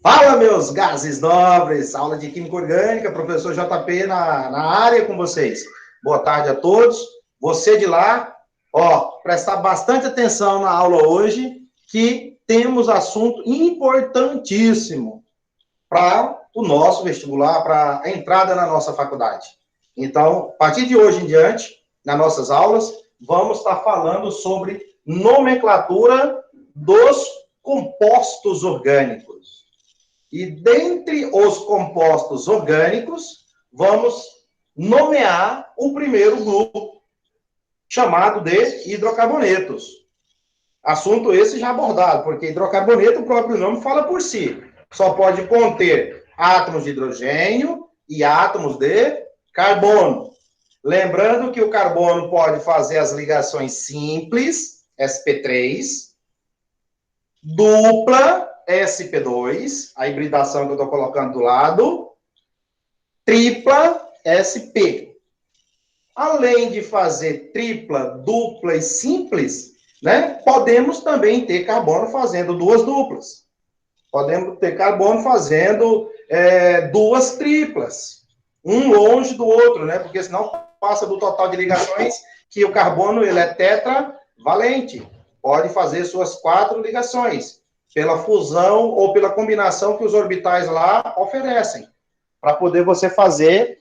Fala, meus gases nobres, aula de Química Orgânica, professor JP na área com vocês. Boa tarde a todos. Você de lá, prestar bastante atenção na aula hoje, que temos assunto importantíssimo para o nosso vestibular, para a entrada na nossa faculdade. Então, a partir de hoje em diante, nas nossas aulas, vamos estar falando sobre nomenclatura dos compostos orgânicos. E dentre os compostos orgânicos, vamos nomear o primeiro grupo, chamado de hidrocarbonetos. Assunto esse já abordado, porque hidrocarboneto, o próprio nome fala por si. Só pode conter átomos de hidrogênio e átomos de carbono. Lembrando que o carbono pode fazer as ligações simples, sp3, dupla, sp2, a hibridação que eu estou colocando do lado, tripla, sp. Além de fazer tripla, dupla e simples, né, podemos também ter carbono fazendo duas duplas. Podemos ter carbono fazendo duas triplas, um longe do outro, né, porque senão passa do total de ligações que o carbono ele é tetravalente. Pode fazer suas 4 ligações, pela fusão ou pela combinação que os orbitais lá oferecem, para poder você fazer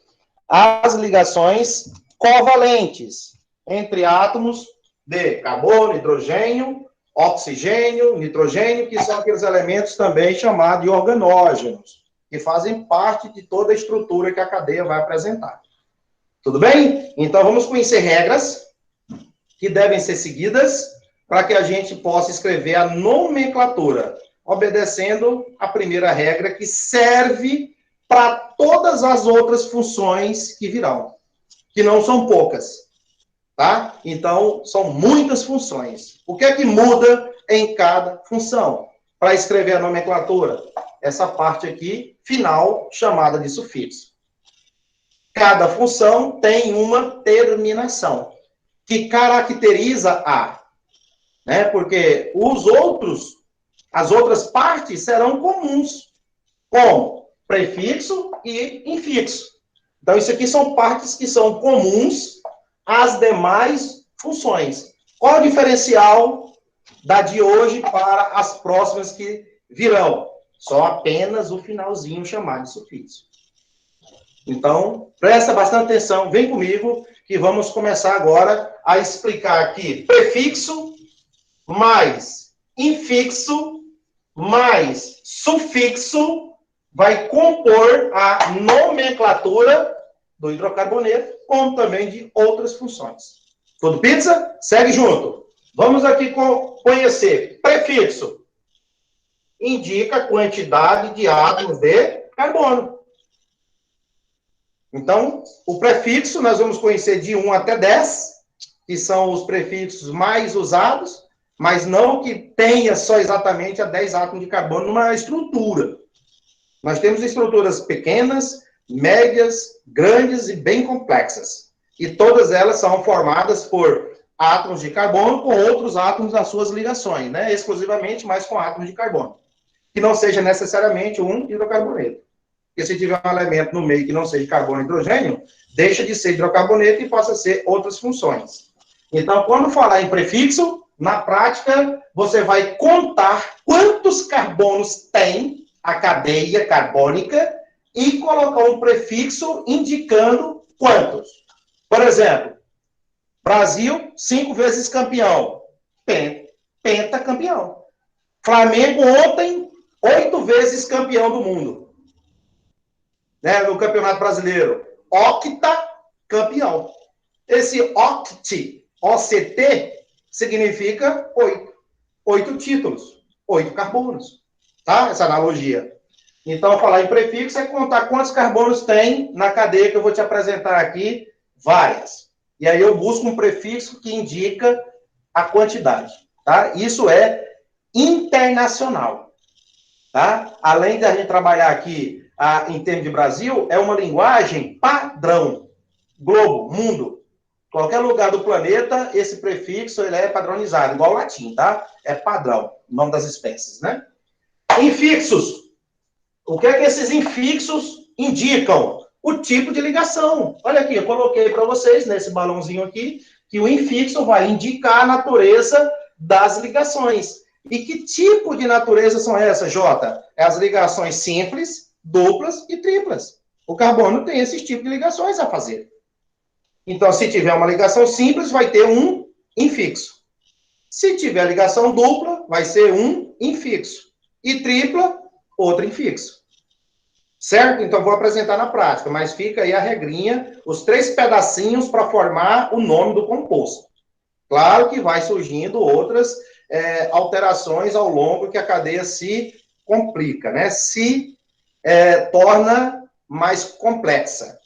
as ligações covalentes entre átomos de carbono, hidrogênio, oxigênio, nitrogênio, que são aqueles elementos também chamados de organógenos, que fazem parte de toda a estrutura que a cadeia vai apresentar. Tudo bem? Então, vamos conhecer regras que devem ser seguidas para que a gente possa escrever a nomenclatura, obedecendo a primeira regra, que serve para todas as outras funções que virão, que não são poucas, tá? Então, são muitas funções. O que é que muda em cada função? Para escrever a nomenclatura, essa parte aqui, final, chamada de sufixo. Cada função tem uma terminação, que caracteriza a, né? Porque as outras partes serão comuns, como prefixo e infixo. Então, isso aqui são partes que são comuns às demais funções. Qual o diferencial da de hoje para as próximas que virão? Só apenas o finalzinho chamado de sufixo. Então, presta bastante atenção, vem comigo, que vamos começar agora a explicar aqui prefixo mais infixo mais sufixo vai compor a nomenclatura do hidrocarboneto, como também de outras funções. Tudo pizza? Segue junto. Vamos aqui conhecer prefixo. Indica a quantidade de átomos de carbono. Então, o prefixo nós vamos conhecer de 1 até 10, que são os prefixos mais usados, mas não que tenha só exatamente a 10 átomos de carbono numa estrutura. Nós temos estruturas pequenas, médias, grandes e bem complexas. E todas elas são formadas por átomos de carbono com outros átomos nas suas ligações, né? Exclusivamente, mas com átomos de carbono. Que não seja necessariamente um hidrocarboneto. Porque se tiver um elemento no meio que não seja carbono e hidrogênio, deixa de ser hidrocarboneto e passa a ser outras funções. Então, quando falar em prefixo, na prática, você vai contar quantos carbonos tem a cadeia carbônica e colocar um prefixo indicando quantos. Por exemplo, Brasil, 5 vezes campeão. Pentacampeão. Flamengo, ontem, 8 vezes campeão do mundo. Né, no Campeonato Brasileiro. Octacampeão. Esse oct, OCT, significa 8. 8 títulos. 8 carbonos. Tá? Essa analogia. Então, falar em prefixo é contar quantos carbonos tem na cadeia que eu vou te apresentar aqui. Várias. E aí eu busco um prefixo que indica a quantidade. Tá? Isso é internacional. Tá? Além de a gente trabalhar aqui em termos de Brasil, é uma linguagem padrão. Globo, mundo. Qualquer lugar do planeta, esse prefixo ele é padronizado, igual o latim, tá? É padrão, o nome das espécies, né? Infixos. O que é que esses infixos indicam? O tipo de ligação. Olha aqui, eu coloquei para vocês, nesse balãozinho aqui, que o infixo vai indicar a natureza das ligações. E que tipo de natureza são essas, Jota? É as ligações simples, duplas e triplas. O carbono tem esse tipo de ligações a fazer. Então, se tiver uma ligação simples, vai ter um infixo. Se tiver ligação dupla, vai ser um infixo. E tripla, outro infixo. Certo? Então, vou apresentar na prática, mas fica aí a regrinha, os 3 pedacinhos para formar o nome do composto. Claro que vai surgindo outras alterações ao longo que a cadeia se complica, né? Se torna mais complexa.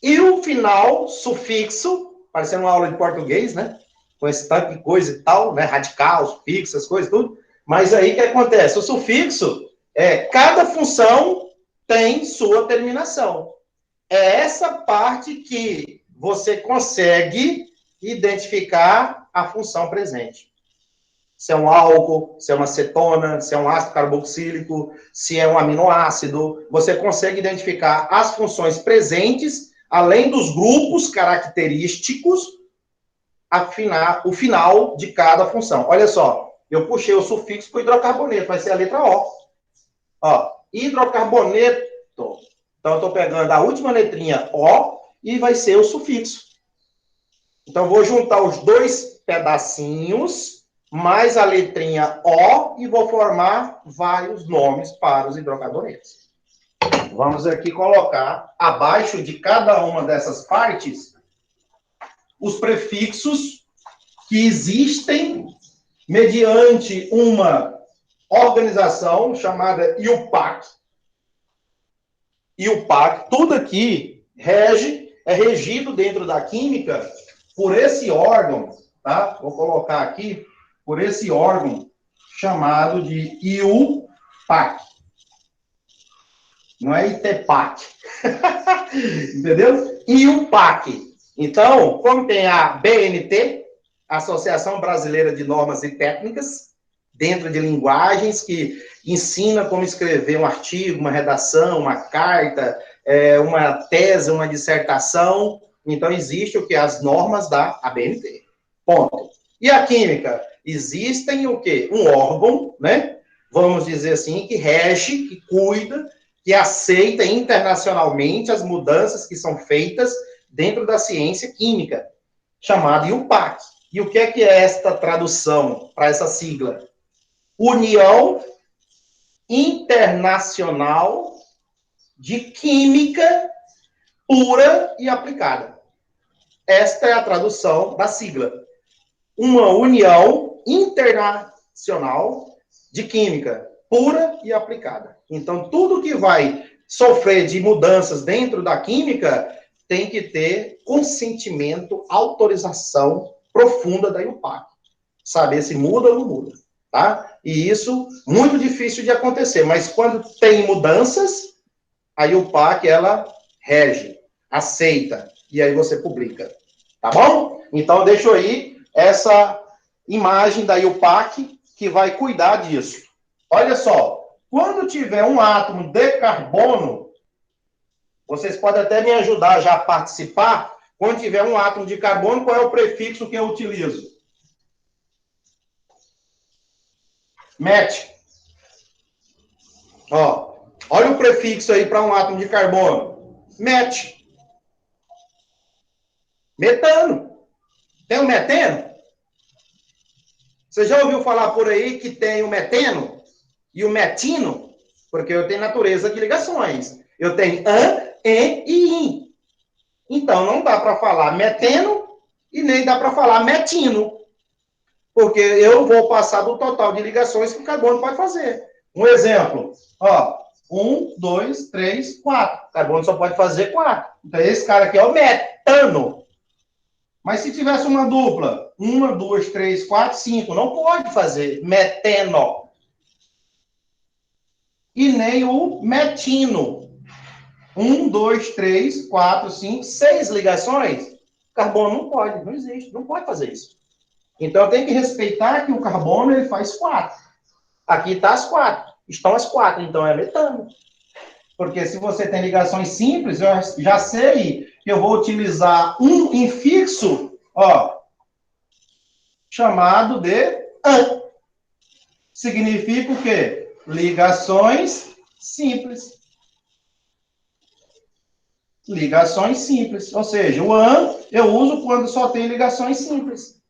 E o final, sufixo, parecendo uma aula de português, né? Com esse tanto de coisa e tal, né? Radical, sufixo, essas coisas, tudo. Mas aí o que acontece? O sufixo, cada função tem sua terminação. É essa parte que você consegue identificar a função presente. Se é um álcool, se é uma cetona, se é um ácido carboxílico, se é um aminoácido, você consegue identificar as funções presentes, além dos grupos característicos, o final de cada função. Olha só, eu puxei o sufixo para o hidrocarboneto, vai ser a letra O. Ó, hidrocarboneto. Então, eu estou pegando a última letrinha O e vai ser o sufixo. Então, vou juntar os 2 pedacinhos, mais a letrinha O, e vou formar vários nomes para os hidrocarbonetos. Vamos aqui colocar, abaixo de cada uma dessas partes, os prefixos que existem mediante uma organização chamada IUPAC. IUPAC, tudo aqui é regido dentro da química por esse órgão, tá? Vou colocar aqui, por esse órgão chamado de IUPAC. Não é ITPAC. Entendeu? IUPAC. Então, como tem a BNT, Associação Brasileira de Normas e Técnicas, dentro de linguagens que ensina como escrever um artigo, uma redação, uma carta, uma tese, uma dissertação. Então, existe o que? As normas da ABNT. Ponto. E a química? Existem o quê? Um órgão, né? Vamos dizer assim, que rege, que cuida, que aceita internacionalmente as mudanças que são feitas dentro da ciência química, chamado IUPAC. E o que é esta tradução para essa sigla? União Internacional de Química Pura e Aplicada. Esta é a tradução da sigla. Uma União Internacional de Química Pura e Aplicada. Então, tudo que vai sofrer de mudanças dentro da química tem que ter consentimento, autorização profunda da IUPAC. Saber se muda ou não muda, tá? E isso, muito difícil de acontecer, mas quando tem mudanças, a IUPAC, ela rege, aceita, e aí você publica, tá bom? Então, deixo aí essa imagem da IUPAC que vai cuidar disso. Olha só, quando tiver um átomo de carbono, vocês podem até me ajudar já a participar. Quando tiver um átomo de carbono, qual é o prefixo que eu utilizo? MET. Ó, olha o prefixo aí para um átomo de carbono. MET. Metano. Tem o meteno? Você já ouviu falar por aí que tem o meteno e o metino? Porque eu tenho natureza de ligações. Eu tenho an, en e in. Então, não dá para falar meteno e nem dá para falar metino. Porque eu vou passar do total de ligações que o carbono pode fazer. Um exemplo. Ó, 1, 2, 3, 4. O carbono só pode fazer 4. Então, esse cara aqui é o metano. Mas se tivesse uma dupla, 1, 2, 3, 4, 5, não pode fazer meteno. E nem o metino. 1, 2, 3, 4, 5, 6 ligações. Carbono não pode, não existe, não pode fazer isso. Então, eu tenho que respeitar que o carbono ele faz 4. Aqui está as 4. estão as 4, então é metano. Porque se você tem ligações simples, eu já sei que eu vou utilizar um infixo, ó, chamado de an. Significa o quê? Ligações simples. Ligações simples. Ou seja, o an eu uso quando só tem ligações simples.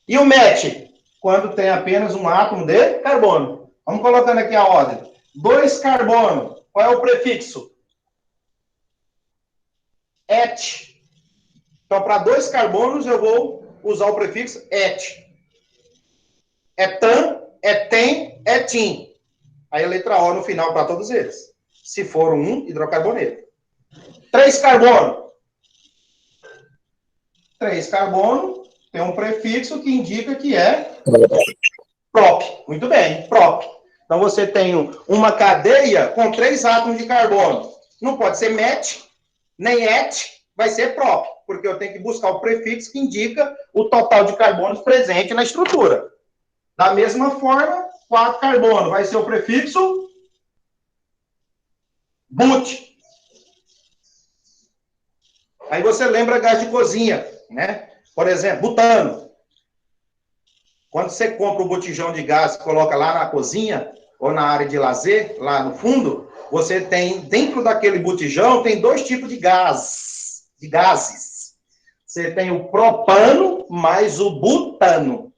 E o met? Quando tem apenas um átomo de carbono. Vamos colocando aqui a ordem. 2 carbono. Qual é o prefixo? Et. Então, para 2 carbonos, eu vou usar o prefixo et. Etan, etem, etim. Aí a letra O no final para todos eles. Se for um hidrocarboneto. 3 carbono. 3 carbono tem um prefixo que indica que é prop. Muito bem, prop. Então você tem uma cadeia com 3 átomos de carbono. Não pode ser met, nem et, vai ser prop, porque eu tenho que buscar o prefixo que indica o total de carbonos presente na estrutura. Da mesma forma, 4 carbono vai ser o prefixo but. Aí você lembra gás de cozinha, né? Por exemplo, butano. Quando você compra o botijão de gás e coloca lá na cozinha ou na área de lazer, lá no fundo, você tem, dentro daquele botijão, tem 2 tipos de gases. Você tem o propano mais o butano.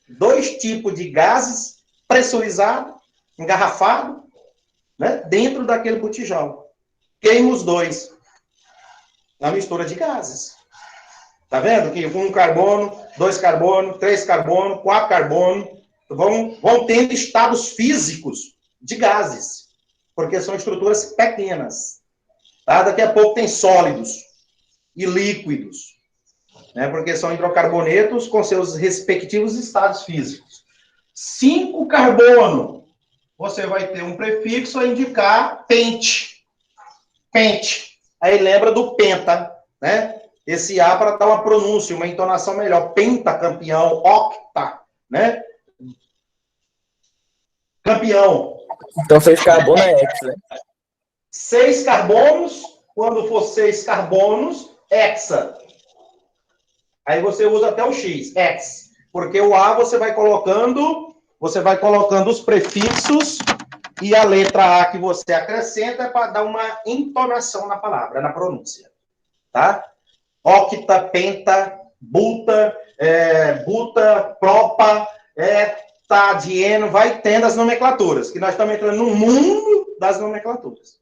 2 tipos de gases pressurizados, engarrafados, né, dentro daquele botijão. Queima os 2. É uma mistura de gases. Tá vendo? Que 1 carbono, 2 carbono, 3 carbono, 4 carbono vão tendo estados físicos de gases, porque são estruturas pequenas. Tá? Daqui a pouco tem sólidos e líquidos, né? Porque são hidrocarbonetos com seus respectivos estados físicos. 5 carbono, você vai ter um prefixo a indicar pente. Pente. Aí lembra do penta, né? Esse A para dar uma pronúncia, uma entonação melhor. Penta, campeão, octa, né? Campeão. Então 6 carbono é hex, né? 6 carbonos, quando for 6 carbonos, hexa. Aí você usa até o X, hex. Porque o A você vai colocando os prefixos e a letra A que você acrescenta é para dar uma entonação na palavra, na pronúncia. Tá? Octa, penta, buta, buta, propa, dieno, vai tendo as nomenclaturas, que nós estamos entrando no mundo das nomenclaturas.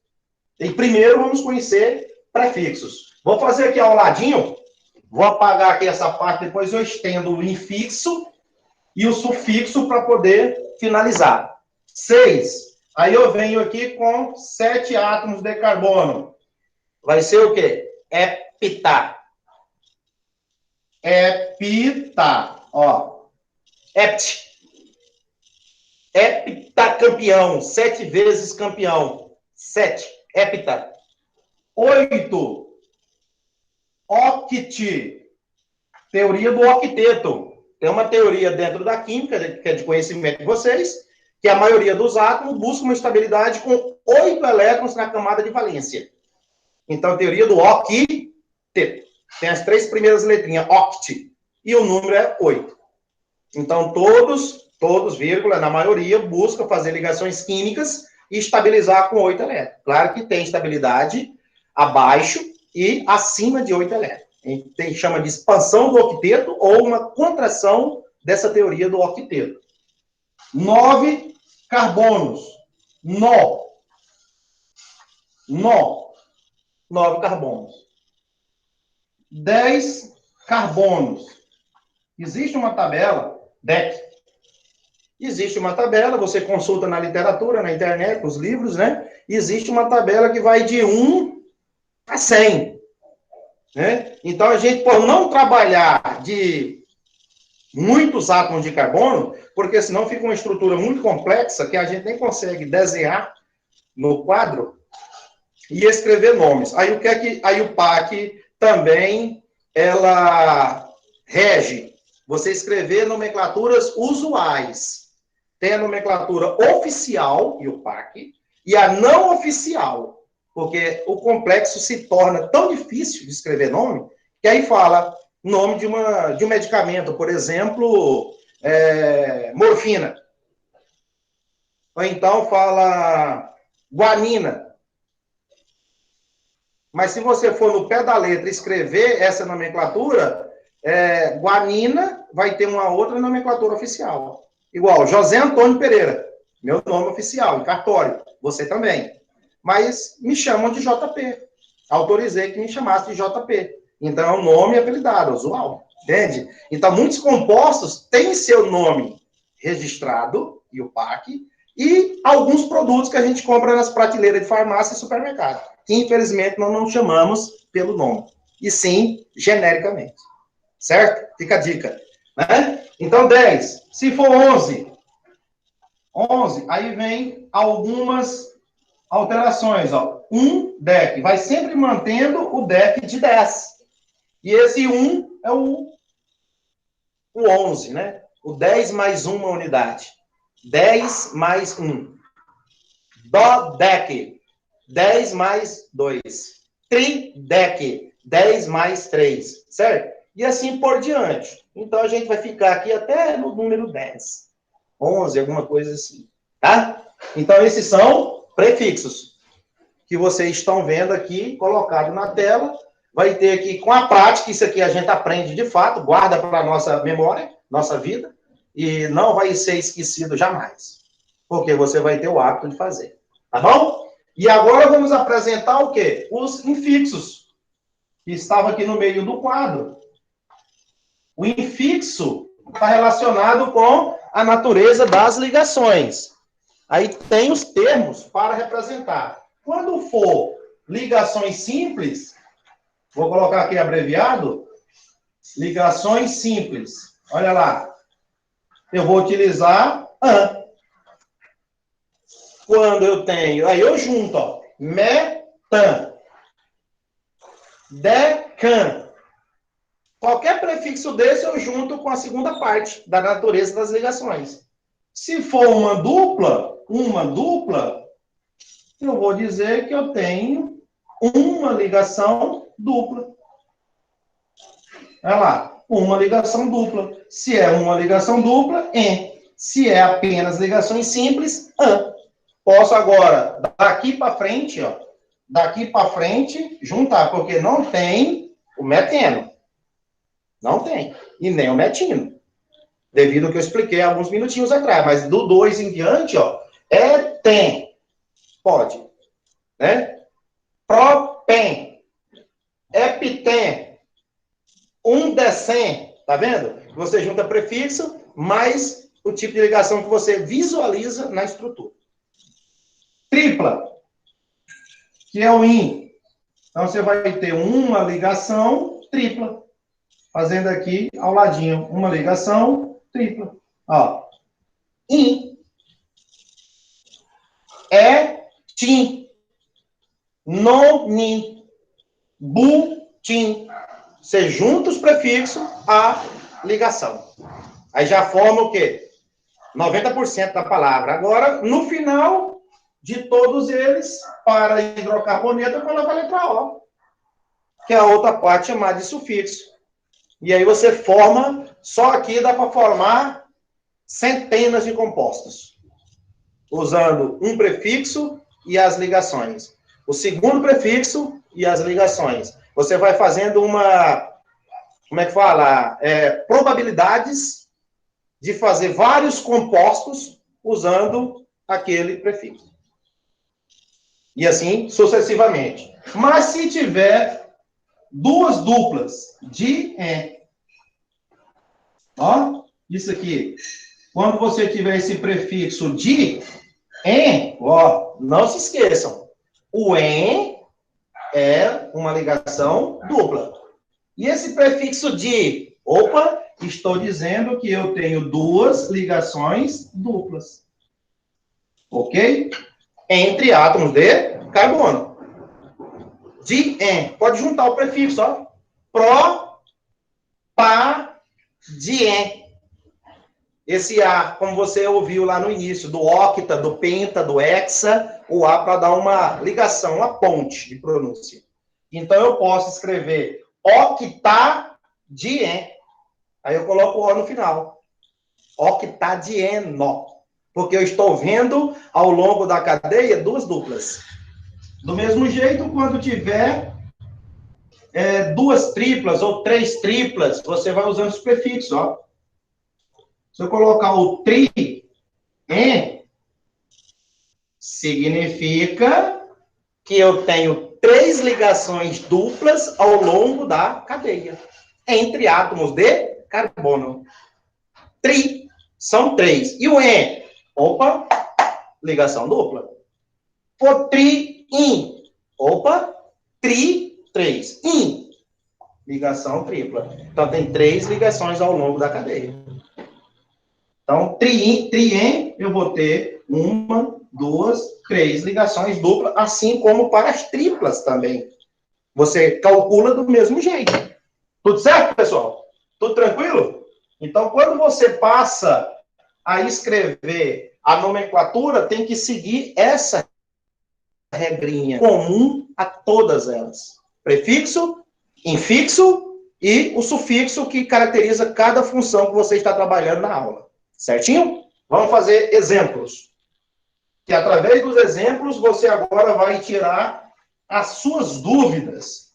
E primeiro vamos conhecer prefixos. Vou fazer aqui ao ladinho, vou apagar aqui essa parte, depois eu estendo o infixo e o sufixo para poder finalizar. 6. Aí eu venho aqui com 7 átomos de carbono. Vai ser o quê? Hepta. Hepta. Ó. Hept. Heptacampeão. 7 vezes campeão. 7. Hepta. 8. Octi. Teoria do octeto. Tem uma teoria dentro da química, que é de conhecimento de vocês, que a maioria dos átomos busca uma estabilidade com 8 elétrons na camada de valência. Então, a teoria do octeto. Tem as 3 primeiras letrinhas, oct, e o número é 8. Então, todos, vírgula, na maioria, buscam fazer ligações químicas e estabilizar com 8 elétrons. Claro que tem estabilidade abaixo e acima de 8 elétrons. A gente chama de expansão do octeto ou uma contração dessa teoria do octeto. 9 carbonos. 9 carbonos. 10 carbonos. Existe uma tabela, DEC. Existe uma tabela, você consulta na literatura, na internet, nos livros, né? Existe uma tabela que vai de 1 a 100. Né? Então, a gente, por não trabalhar de muitos átomos de carbono, porque senão fica uma estrutura muito complexa que a gente nem consegue desenhar no quadro e escrever nomes. Aí o PAC também, ela rege você escrever nomenclaturas usuais. tem a nomenclatura oficial, IUPAC, e a não oficial, porque o complexo se torna tão difícil de escrever nome, que aí fala nome de um medicamento, por exemplo, morfina. Ou então fala guanina. Mas se você for no pé da letra escrever essa nomenclatura, guanina vai ter uma outra nomenclatura oficial. Igual, José Antônio Pereira, meu nome oficial, em cartório. Você também. Mas me chamam de JP. Autorizei que me chamasse de JP. Então, é um nome apelidado, usual. Entende? Então, muitos compostos têm seu nome registrado, IUPAC, e alguns produtos que a gente compra nas prateleiras de farmácia e supermercado, que, infelizmente, nós não chamamos pelo nome, e sim genericamente. Certo? Fica a dica. Né? Então, 10. Se for 11, aí vem algumas alterações. Ó. DEC. Vai sempre mantendo o DEC de 10. E esse 1 é o 11, né? O 10 mais 1 unidade. 10 mais 1. DODEC. 10 mais 2. TRIDEC. 10 mais 3. Certo? E assim por diante. Então, a gente vai ficar aqui até no número 10. 11, alguma coisa assim. Tá? Então, esses são prefixos que vocês estão vendo aqui, colocado na tela. Vai ter aqui, com a prática, isso aqui a gente aprende de fato, guarda para a nossa memória, nossa vida, e não vai ser esquecido jamais. Porque você vai ter o hábito de fazer. Tá bom? E agora vamos apresentar o quê? Os infixos, que estavam aqui no meio do quadro. O infixo está relacionado com a natureza das ligações. Aí tem os termos para representar. Quando for ligações simples, vou colocar aqui abreviado, ligações simples. Olha lá. Eu vou utilizar AN. Quando eu tenho, aí eu junto, ó, metan, decan. Qualquer prefixo desse eu junto com a segunda parte da natureza das ligações. Se for uma dupla, eu vou dizer que eu tenho uma ligação dupla. Olha lá, uma ligação dupla. Se é uma ligação dupla, em. Se é apenas ligações simples, an. Posso agora, daqui para frente, ó, juntar, porque não tem o meteno. Não tem. E nem o metino. Devido ao que eu expliquei há alguns minutinhos atrás. Mas do 2 em diante, ó, tem. Pode. Né? Propen. Epiten. Decem. Tá vendo? Você junta prefixo, mais o tipo de ligação que você visualiza na estrutura. Tripla. Que é o in. Então, você vai ter uma ligação tripla. Fazendo aqui ao ladinho uma ligação tripla. Ó. In. Tim. Nonin. Butim. Você junta os prefixos à ligação. Aí já forma o quê? 90% da palavra. Agora, no final de todos eles, para hidrocarboneto, eu coloco a letra O, que é a outra parte chamada de sufixo. E aí você forma, só aqui dá para formar centenas de compostos, usando um prefixo e as ligações. O segundo prefixo e as ligações. Você vai fazendo como é que fala? Probabilidades de fazer vários compostos usando aquele prefixo. E assim sucessivamente. Mas se tiver duas duplas de en, ó, isso aqui. Quando você tiver esse prefixo de en, ó, não se esqueçam. O en é uma ligação dupla. E esse prefixo de, opa, estou dizendo que eu tenho duas ligações duplas. Ok? Entre átomos de carbono. De en. Pode juntar o prefixo, ó. Pro, pa, dien. esse A, como você ouviu lá no início, do octa, do penta, do hexa, o A para dar uma ligação, uma ponte de pronúncia. Então, eu posso escrever octadien. Aí eu coloco o O no final. Octadieno. Porque eu estou vendo, ao longo da cadeia, duas duplas. Do mesmo jeito, quando tiver duas triplas ou três triplas, você vai usando os prefixos, ó. Se eu colocar o tri, significa que eu tenho três ligações duplas ao longo da cadeia, entre átomos de carbono. Tri, são três. E o en? Opa, ligação dupla. O tri-in. Opa, tri, três. In, ligação tripla. Então, tem três ligações ao longo da cadeia. Então, tri-en, eu vou ter uma, duas, três ligações duplas, assim como para as triplas também. Você calcula do mesmo jeito. Tudo certo, pessoal? Tudo tranquilo? Então, quando você passa a escrever a nomenclatura, tem que seguir essa regrinha comum a todas elas. Prefixo, infixo e o sufixo que caracteriza cada função que você está trabalhando na aula. Certinho? Vamos fazer exemplos. Que através dos exemplos, você agora vai tirar as suas dúvidas.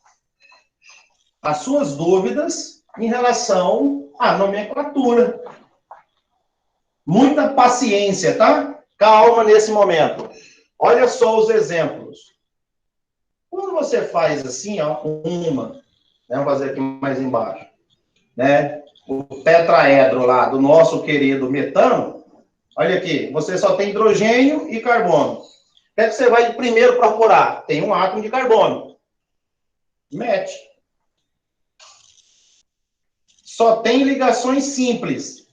As suas dúvidas em relação à nomenclatura. Muita paciência, tá? Calma nesse momento. Olha só os exemplos. Quando você faz assim, ó, uma, né, vamos fazer aqui mais embaixo, né? O tetraedro lá do nosso querido metano, olha aqui, você só tem hidrogênio e carbono. O que é que você vai primeiro procurar? Tem um átomo de carbono. Mete. Só tem ligações simples.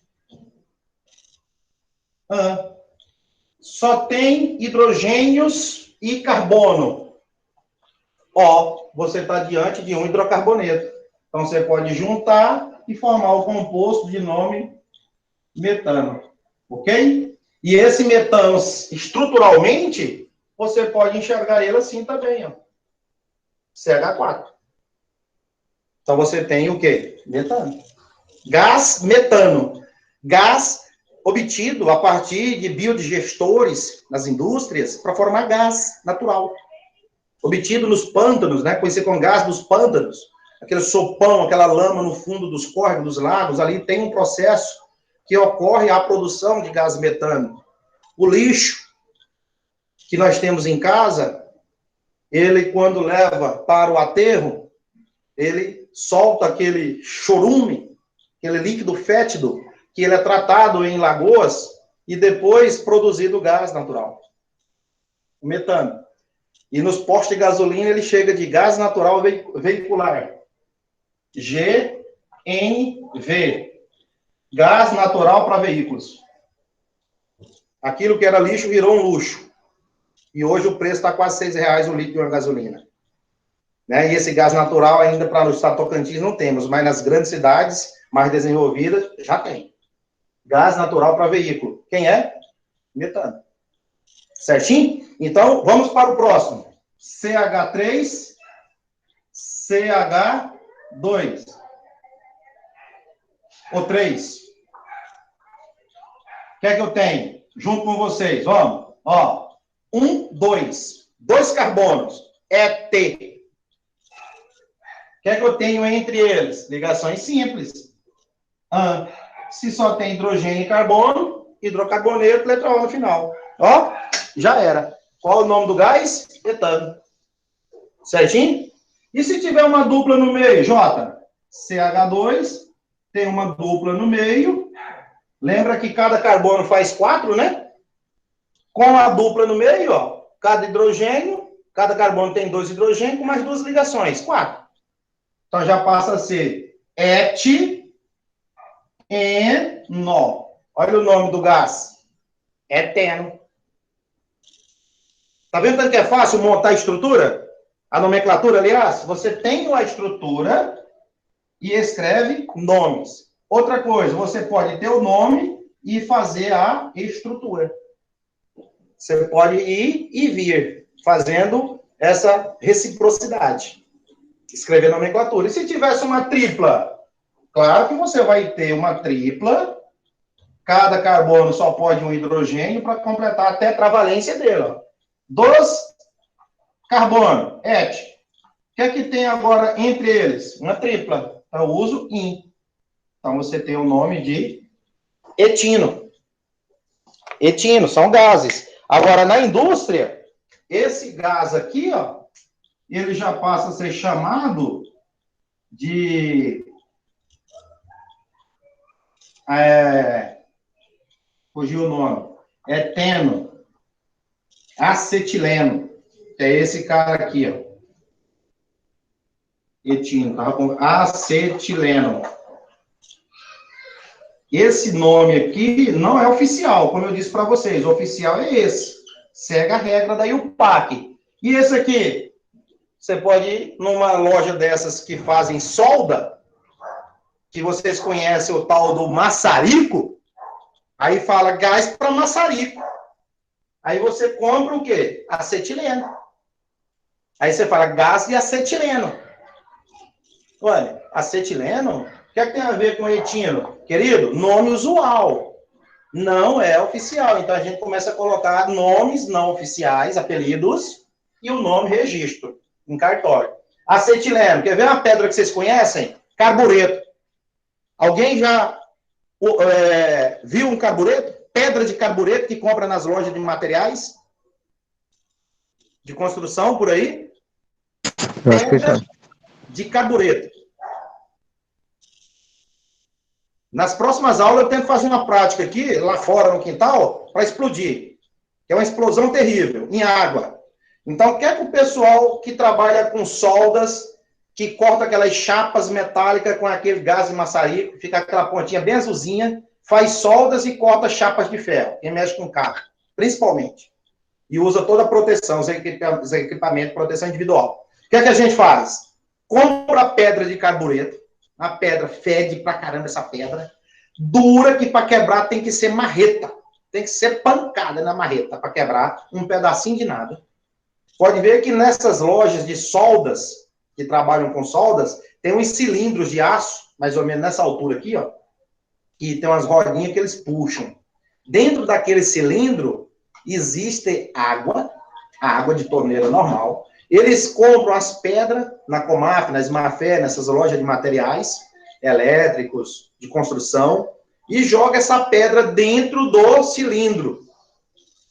Só tem hidrogênios e carbono. Ó, você está diante de um hidrocarboneto. Então, você pode juntar e formar o composto de nome metano. Ok? E esse metano, estruturalmente, você pode enxergar ele assim também, ó. CH4. Então, você tem o quê? Metano. Gás metano. Gás obtido a partir de biodigestores nas indústrias para formar gás natural. Obtido nos pântanos, né? Conhecido como gás dos pântanos. Aquele sopão, aquela lama no fundo dos córregos, dos lagos, ali tem um processo que ocorre a produção de gás metano. O lixo que nós temos em casa, ele, quando leva para o aterro, ele solta aquele chorume, aquele líquido fétido, que ele é tratado em lagoas e depois produzido gás natural. O metano. E nos postos de gasolina, ele chega de gás natural veicular. GNV. Gás natural para veículos. Aquilo que era lixo virou um luxo. E hoje o preço está quase R$6 o litro de uma gasolina. Né? E esse gás natural ainda para o estado Tocantins não temos, mas nas grandes cidades mais desenvolvidas já tem. Gás natural para veículo. Quem é? Metano. Certinho? Então, vamos para o próximo. CH3, CH2. Ou 3. O que é que eu tenho? Junto com vocês, vamos. Ó, 1, 2. 2 carbonos. ET. O que é que eu tenho entre eles? Ligações simples. Se só tem hidrogênio e carbono, hidrocarboneto, letra O no final. Ó, já era. Qual o nome do gás? Etano. Certinho? E se tiver uma dupla no meio, J? CH2, tem uma dupla no meio. Lembra que cada carbono faz 4, né? Com a dupla no meio, ó, cada hidrogênio, cada carbono tem 2 hidrogênios, com mais 2 ligações, 4. Então, já passa a ser eteno. Olha o nome do gás. Eteno. Tá vendo tanto que é fácil montar a estrutura? A nomenclatura, aliás, você tem a estrutura e escreve nomes. Outra coisa, você pode ter o nome e fazer a estrutura. Você pode ir e vir fazendo essa reciprocidade. Escrever nomenclatura. E se tivesse uma tripla? Claro que você vai ter uma tripla. Cada carbono só pode um hidrogênio para completar a tetravalência dele. Ó. 2 carbono, et. O que é que tem agora entre eles? Uma tripla. Então, eu uso in. Então, você tem o nome de etino. Etino, são gases. Agora, na indústria, esse gás aqui, ó, ele já passa a ser chamado de... fugiu o nome. Eteno. Acetileno. Que é esse cara aqui, ó. Etino. Tá? Acetileno. Esse nome aqui não é oficial, como eu disse para vocês. O oficial é esse. Segue a regra da IUPAC. E esse aqui? Você pode ir numa loja dessas que fazem solda, que vocês conhecem o tal do maçarico, aí fala gás para maçarico. Aí você compra o quê? Acetileno. Aí você fala gás de acetileno. Olha, acetileno, o que é que tem a ver com etino? Querido, nome usual. Não é oficial. Então a gente começa a colocar nomes não oficiais, apelidos, e o nome registro, em cartório. Acetileno, quer ver uma pedra que vocês conhecem? Carbureto. Alguém já viu um carbureto? Pedra de carbureto que compra nas lojas de materiais de construção por aí? Eu acho que já. De carbureto. Nas próximas aulas eu tento fazer uma prática aqui, lá fora no quintal, para explodir. Que é uma explosão terrível, em água. Então, o que é que o pessoal que trabalha com soldas, que corta aquelas chapas metálicas com aquele gás de maçarico, fica aquela pontinha bem azulzinha, faz soldas e corta chapas de ferro, quem mexe com carro, principalmente. E usa toda a proteção, os equipamentos de proteção individual. O que é que a gente faz? Compra pedra de carbureto, a pedra fede pra caramba essa pedra, dura que para quebrar tem que ser marreta, tem que ser pancada na marreta para quebrar um pedacinho de nada. Pode ver que nessas lojas de soldas, que trabalham com soldas, tem uns cilindros de aço, mais ou menos nessa altura aqui, ó, que tem umas rodinhas que eles puxam. Dentro daquele cilindro existe água, a água de torneira normal. Eles compram as pedras na Comaf, na Esmafé, nessas lojas de materiais elétricos, de construção, e joga essa pedra dentro do cilindro.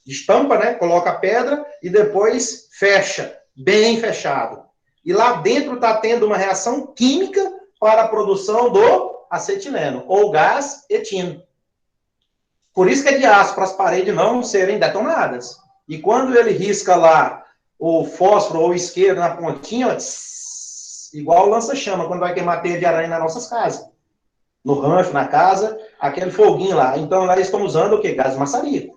Estampa, né? Coloca a pedra e depois fecha, bem fechado. E lá dentro está tendo uma reação química para a produção do acetileno, ou gás etino. Por isso que é de aço, para as paredes não serem detonadas. E quando ele risca lá o fósforo ou o isqueiro na pontinha, ó, tss, igual lança-chama, quando vai queimar teia de aranha nas nossas casas. No rancho, na casa, aquele foguinho lá. Então, lá eles estão usando o quê? Gás de maçarico.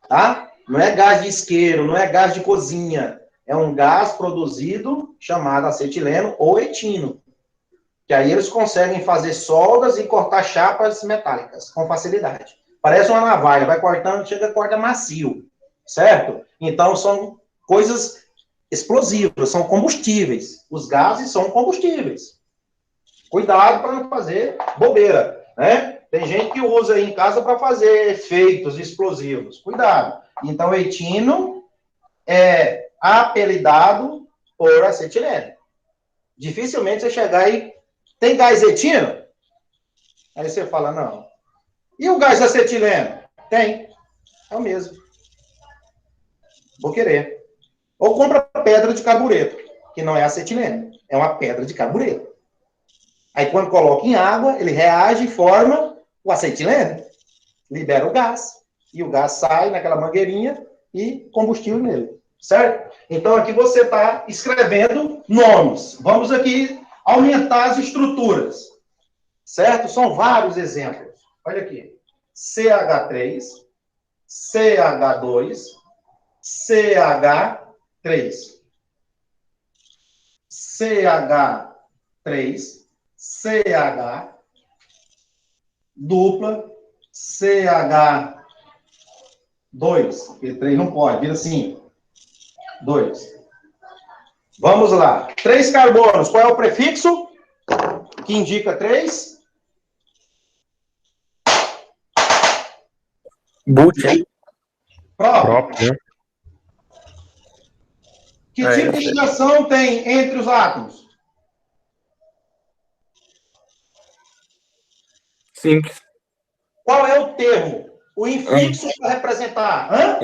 Tá? Não é gás de isqueiro, não é gás de cozinha. É um gás produzido chamado acetileno ou etino. Que aí eles conseguem fazer soldas e cortar chapas metálicas com facilidade. Parece uma navalha, vai cortando, chega, corta macio. Certo? Então, são coisas explosivas, são combustíveis. Os gases são combustíveis. Cuidado para não fazer bobeira, né? Tem gente que usa aí em casa para fazer efeitos explosivos. Cuidado. Então, etino é apelidado por acetileno. Dificilmente você chegar e... Tem gás etino? Aí você fala, não. E o gás acetileno? Tem. É o mesmo. Vou querer. Ou compra pedra de carbureto, que não é acetileno. É uma pedra de carbureto. Aí, quando coloca em água, ele reage e forma o acetileno. Libera o gás. E o gás sai naquela mangueirinha e combustível nele. Certo? Então, aqui você está escrevendo nomes. Vamos aqui aumentar as estruturas. Certo? São vários exemplos. Olha aqui. CH3, CH2, CH3, CH3, CH, dupla, CH2, porque 3 não pode, vira assim, 2. Vamos lá. 3 carbonos, qual é o prefixo que indica 3? But. Próprio. Que tipo de ligação tem entre os átomos? Simples. Qual é o termo? O infixo para representar?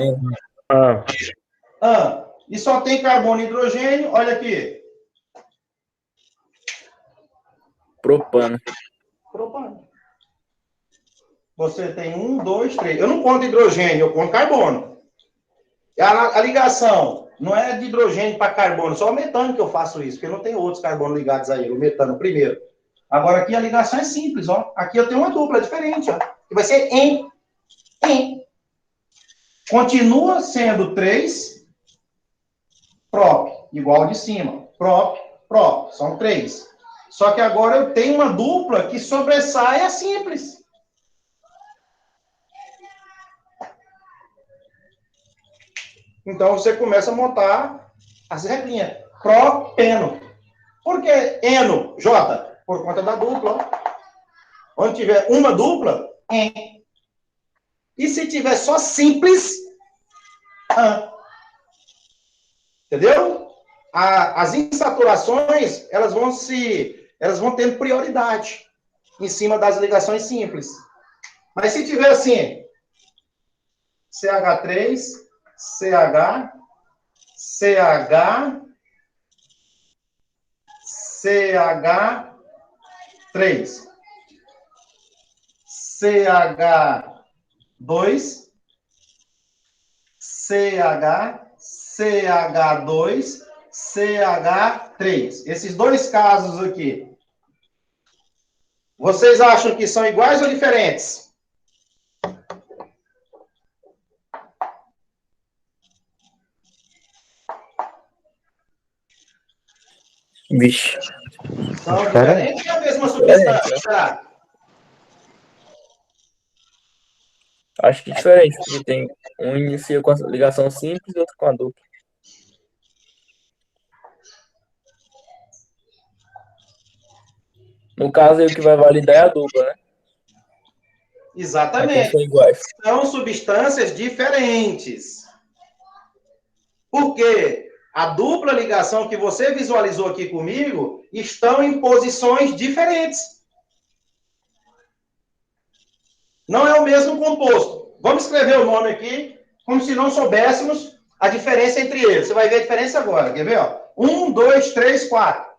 E só tem carbono e hidrogênio, olha aqui. Propano. Você tem 1, 2, 3. Eu não conto hidrogênio, eu conto carbono. A ligação não é de hidrogênio para carbono, só o metano que eu faço isso, porque não tem outros carbonos ligados a ele, o metano primeiro. Agora aqui a ligação é simples, ó. Aqui eu tenho uma dupla diferente, ó. Que vai ser em. Continua sendo 3 prop, igual de cima. Prop. São 3. Só que agora eu tenho uma dupla que sobressai a simples. Então você começa a montar as regrinhas. Propeno. Por que eno, J? Por conta da dupla. Onde tiver uma dupla, em. E se tiver só simples, an. Entendeu? As insaturações, elas vão tendo prioridade em cima das ligações simples. Mas se tiver assim, CH3, CH, CH, CH3, CH2, CH, CH2, CH3. Esses dois casos aqui, vocês acham que são iguais ou diferentes? Vixe. São diferentes ou a mesma substância? Será? Acho que é diferente, porque tem um inicia com a ligação simples e outro com a dupla. No caso, aí o que vai validar é a dupla, né? Exatamente. São iguais. São substâncias diferentes. Por quê? A dupla ligação que você visualizou aqui comigo estão em posições diferentes. Não é o mesmo composto. Vamos escrever o nome aqui, como se não soubéssemos a diferença entre eles. Você vai ver a diferença agora. Quer ver? 1, 2, 3, 4.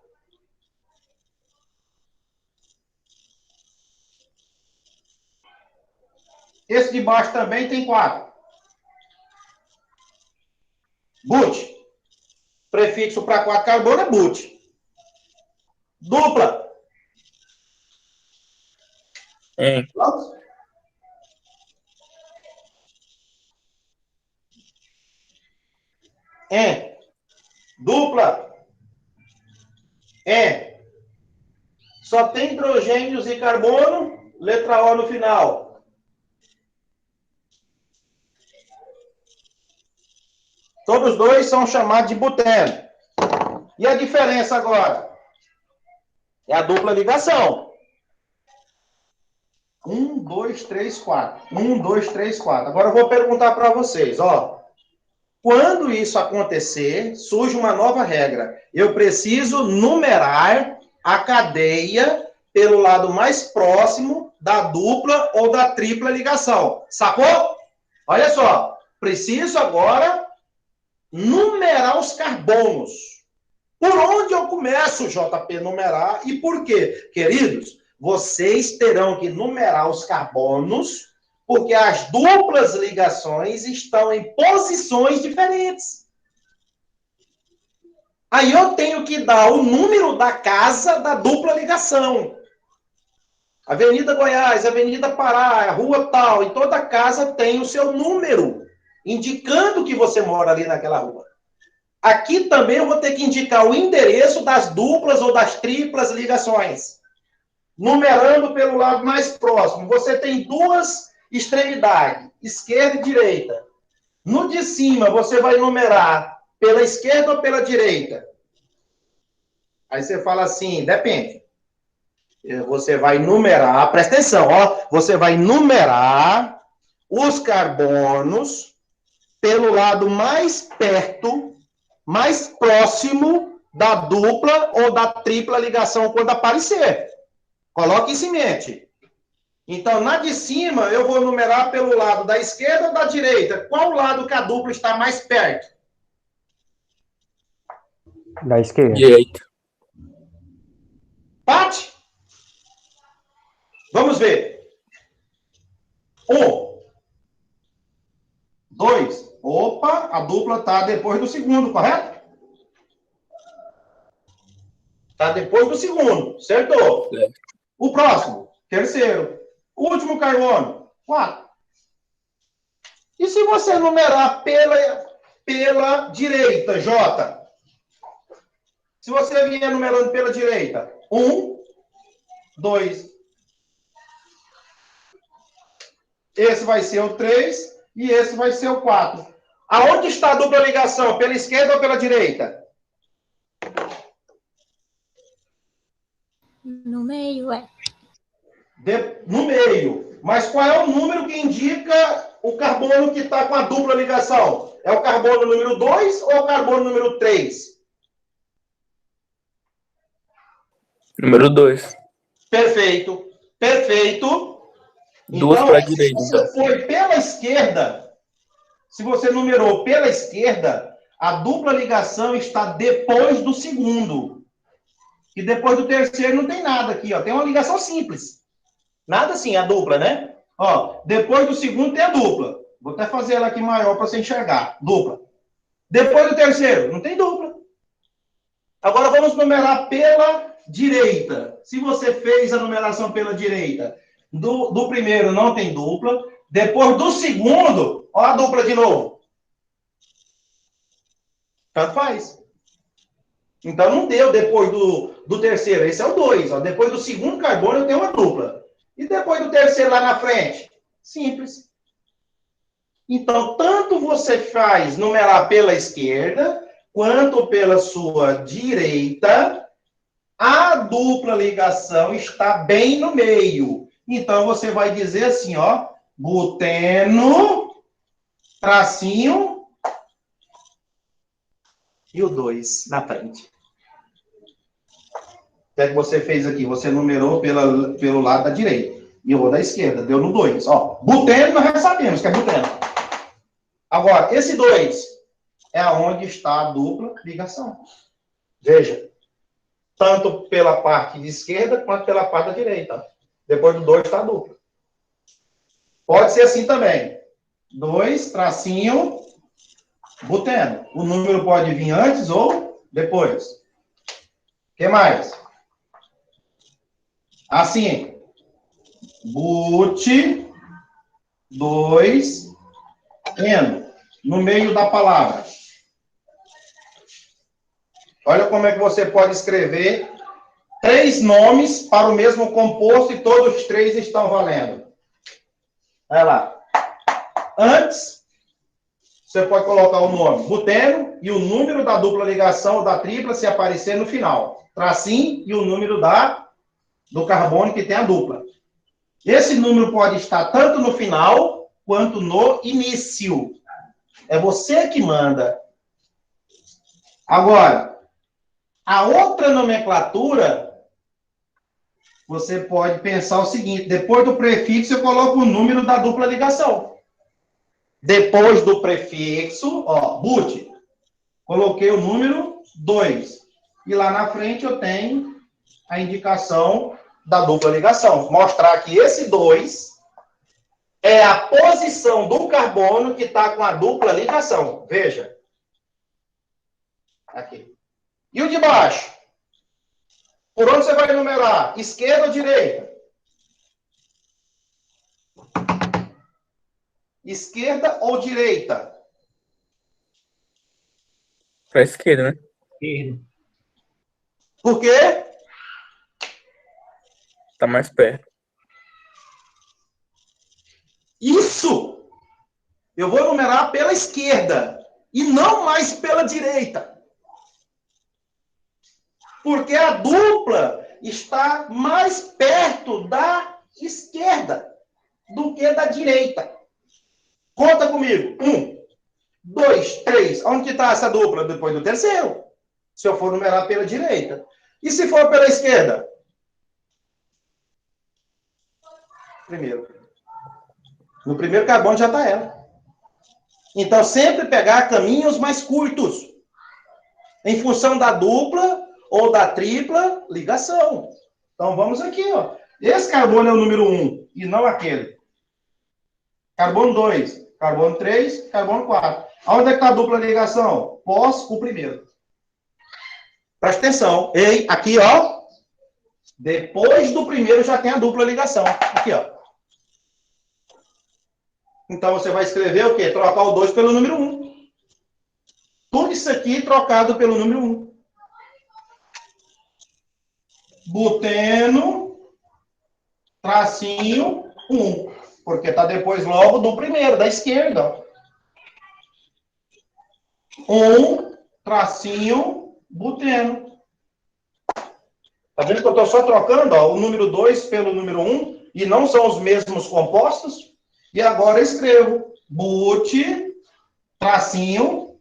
Esse de baixo também tem 4. But. Prefixo para 4 carbono é but. Dupla. Vamos? Dupla. Só tem hidrogênios e carbono, letra O no final. Todos dois são chamados de buteno. E a diferença agora? É a dupla ligação. 1, 2, 3, 4. 1, 2, 3, 4. Agora eu vou perguntar para vocês, ó. Quando isso acontecer, surge uma nova regra. Eu preciso numerar a cadeia pelo lado mais próximo da dupla ou da tripla ligação. Sacou? Olha só. Preciso agora numerar os carbonos. Por onde eu começo, JP, numerar e por quê? Queridos, vocês terão que numerar os carbonos porque as duplas ligações estão em posições diferentes. Aí eu tenho que dar o número da casa da dupla ligação. Avenida Goiás, Avenida Pará, rua tal, e toda casa tem o seu número, indicando que você mora ali naquela rua. Aqui também eu vou ter que indicar o endereço das duplas ou das triplas ligações. Numerando pelo lado mais próximo. Você tem duas extremidade, esquerda e direita. No de cima, você vai numerar pela esquerda ou pela direita? Aí você fala assim, depende. Você vai numerar, presta atenção, ó. Você vai numerar os carbonos pelo lado mais perto, mais próximo da dupla ou da tripla ligação quando aparecer. Coloque isso em mente. Então, na de cima, eu vou numerar pelo lado da esquerda ou da direita. Qual lado que a dupla está mais perto? Da esquerda. Direito. Bate? Vamos ver. 1, 2. Opa, a dupla está depois do segundo, correto? Está depois do segundo, certo? Certo. O próximo, terceiro. O último carbono, 4. E se você numerar pela direita, J? Se você vier numerando pela direita, 1, 2. Esse vai ser o 3 e esse vai ser o 4. Aonde está a dupla ligação? Pela esquerda ou pela direita? No meio, No meio. Mas qual é o número que indica o carbono que está com a dupla ligação? É o carbono número 2 ou é o carbono número 3? Número 2. Perfeito. Perfeito. Duas Então, para a se direita, você então. foi pela esquerda, se você numerou pela esquerda, a dupla ligação está depois do segundo. E depois do terceiro não tem nada aqui, ó. Tem uma ligação simples. Nada assim, a dupla, né? Ó, depois do segundo tem a dupla. Vou até fazer ela aqui maior para você enxergar. Dupla. Depois do terceiro, não tem dupla. Agora vamos numerar pela direita. Se você fez a numeração pela direita, do primeiro não tem dupla. Depois do segundo, ó a dupla de novo. Tanto faz. Então não deu depois do terceiro. Esse é o 2. Depois do segundo carbono eu tenho uma dupla. E depois do terceiro lá na frente? Simples. Então, tanto você faz numerar pela esquerda, quanto pela sua direita, a dupla ligação está bem no meio. Então, você vai dizer assim, ó, buteno, tracinho, e o 2 na frente. O que é que você fez aqui? Você numerou pelo lado da direita. E eu vou da esquerda. Deu no 2. Ó, buteno, nós já sabemos que é buteno. Agora, esse 2 é onde está a dupla ligação. Veja. Tanto pela parte de esquerda, quanto pela parte da direita. Depois do 2 está a dupla. Pode ser assim também. 2, tracinho, buteno. O número pode vir antes ou depois. O que mais? Assim. But, 2, eno. No meio da palavra. Olha como é que você pode escrever 3 nomes para o mesmo composto e todos os 3 estão valendo. Olha lá. Antes, você pode colocar o nome buteno e o número da dupla ligação ou da tripla se aparecer no final. Tracinho e o número do carbono que tem a dupla. Esse número pode estar tanto no final quanto no início. É você que manda. Agora, a outra nomenclatura, você pode pensar o seguinte, depois do prefixo eu coloco o número da dupla ligação. Depois do prefixo, ó, but, coloquei o número 2. E lá na frente eu tenho a indicação da dupla ligação. Mostrar que esse 2 é a posição do carbono que está com a dupla ligação. Veja. Aqui. E o de baixo? Por onde você vai numerar? Esquerda ou direita? Esquerda ou direita? Para a esquerda, né? Esquerda. Por quê? Tá mais perto. Isso! Eu vou numerar pela esquerda e não mais pela direita. Porque a dupla está mais perto da esquerda do que da direita. Conta comigo. 1, 2, 3. Onde que está essa dupla? Depois do terceiro. Se eu for numerar pela direita. E se for pela esquerda? Primeiro. No primeiro carbono já está ela. Então, sempre pegar caminhos mais curtos. Em função da dupla ou da tripla ligação. Então, vamos aqui, ó. Esse carbono é o número 1 e não aquele. Carbono 2, carbono 3, carbono 4. Onde é que está a dupla ligação? Pós o primeiro. Presta atenção. Ei, aqui, ó. Depois do primeiro já tem a dupla ligação. Aqui, ó. Então, você vai escrever o quê? Trocar o 2 pelo número 1. Tudo isso aqui trocado pelo número 1. Buteno, tracinho, 1. Porque está depois logo do primeiro, da esquerda. 1, tracinho, buteno. Tá vendo que eu estou só trocando, ó, o número 2 pelo número 1 e não são os mesmos compostos? E agora eu escrevo but, tracinho,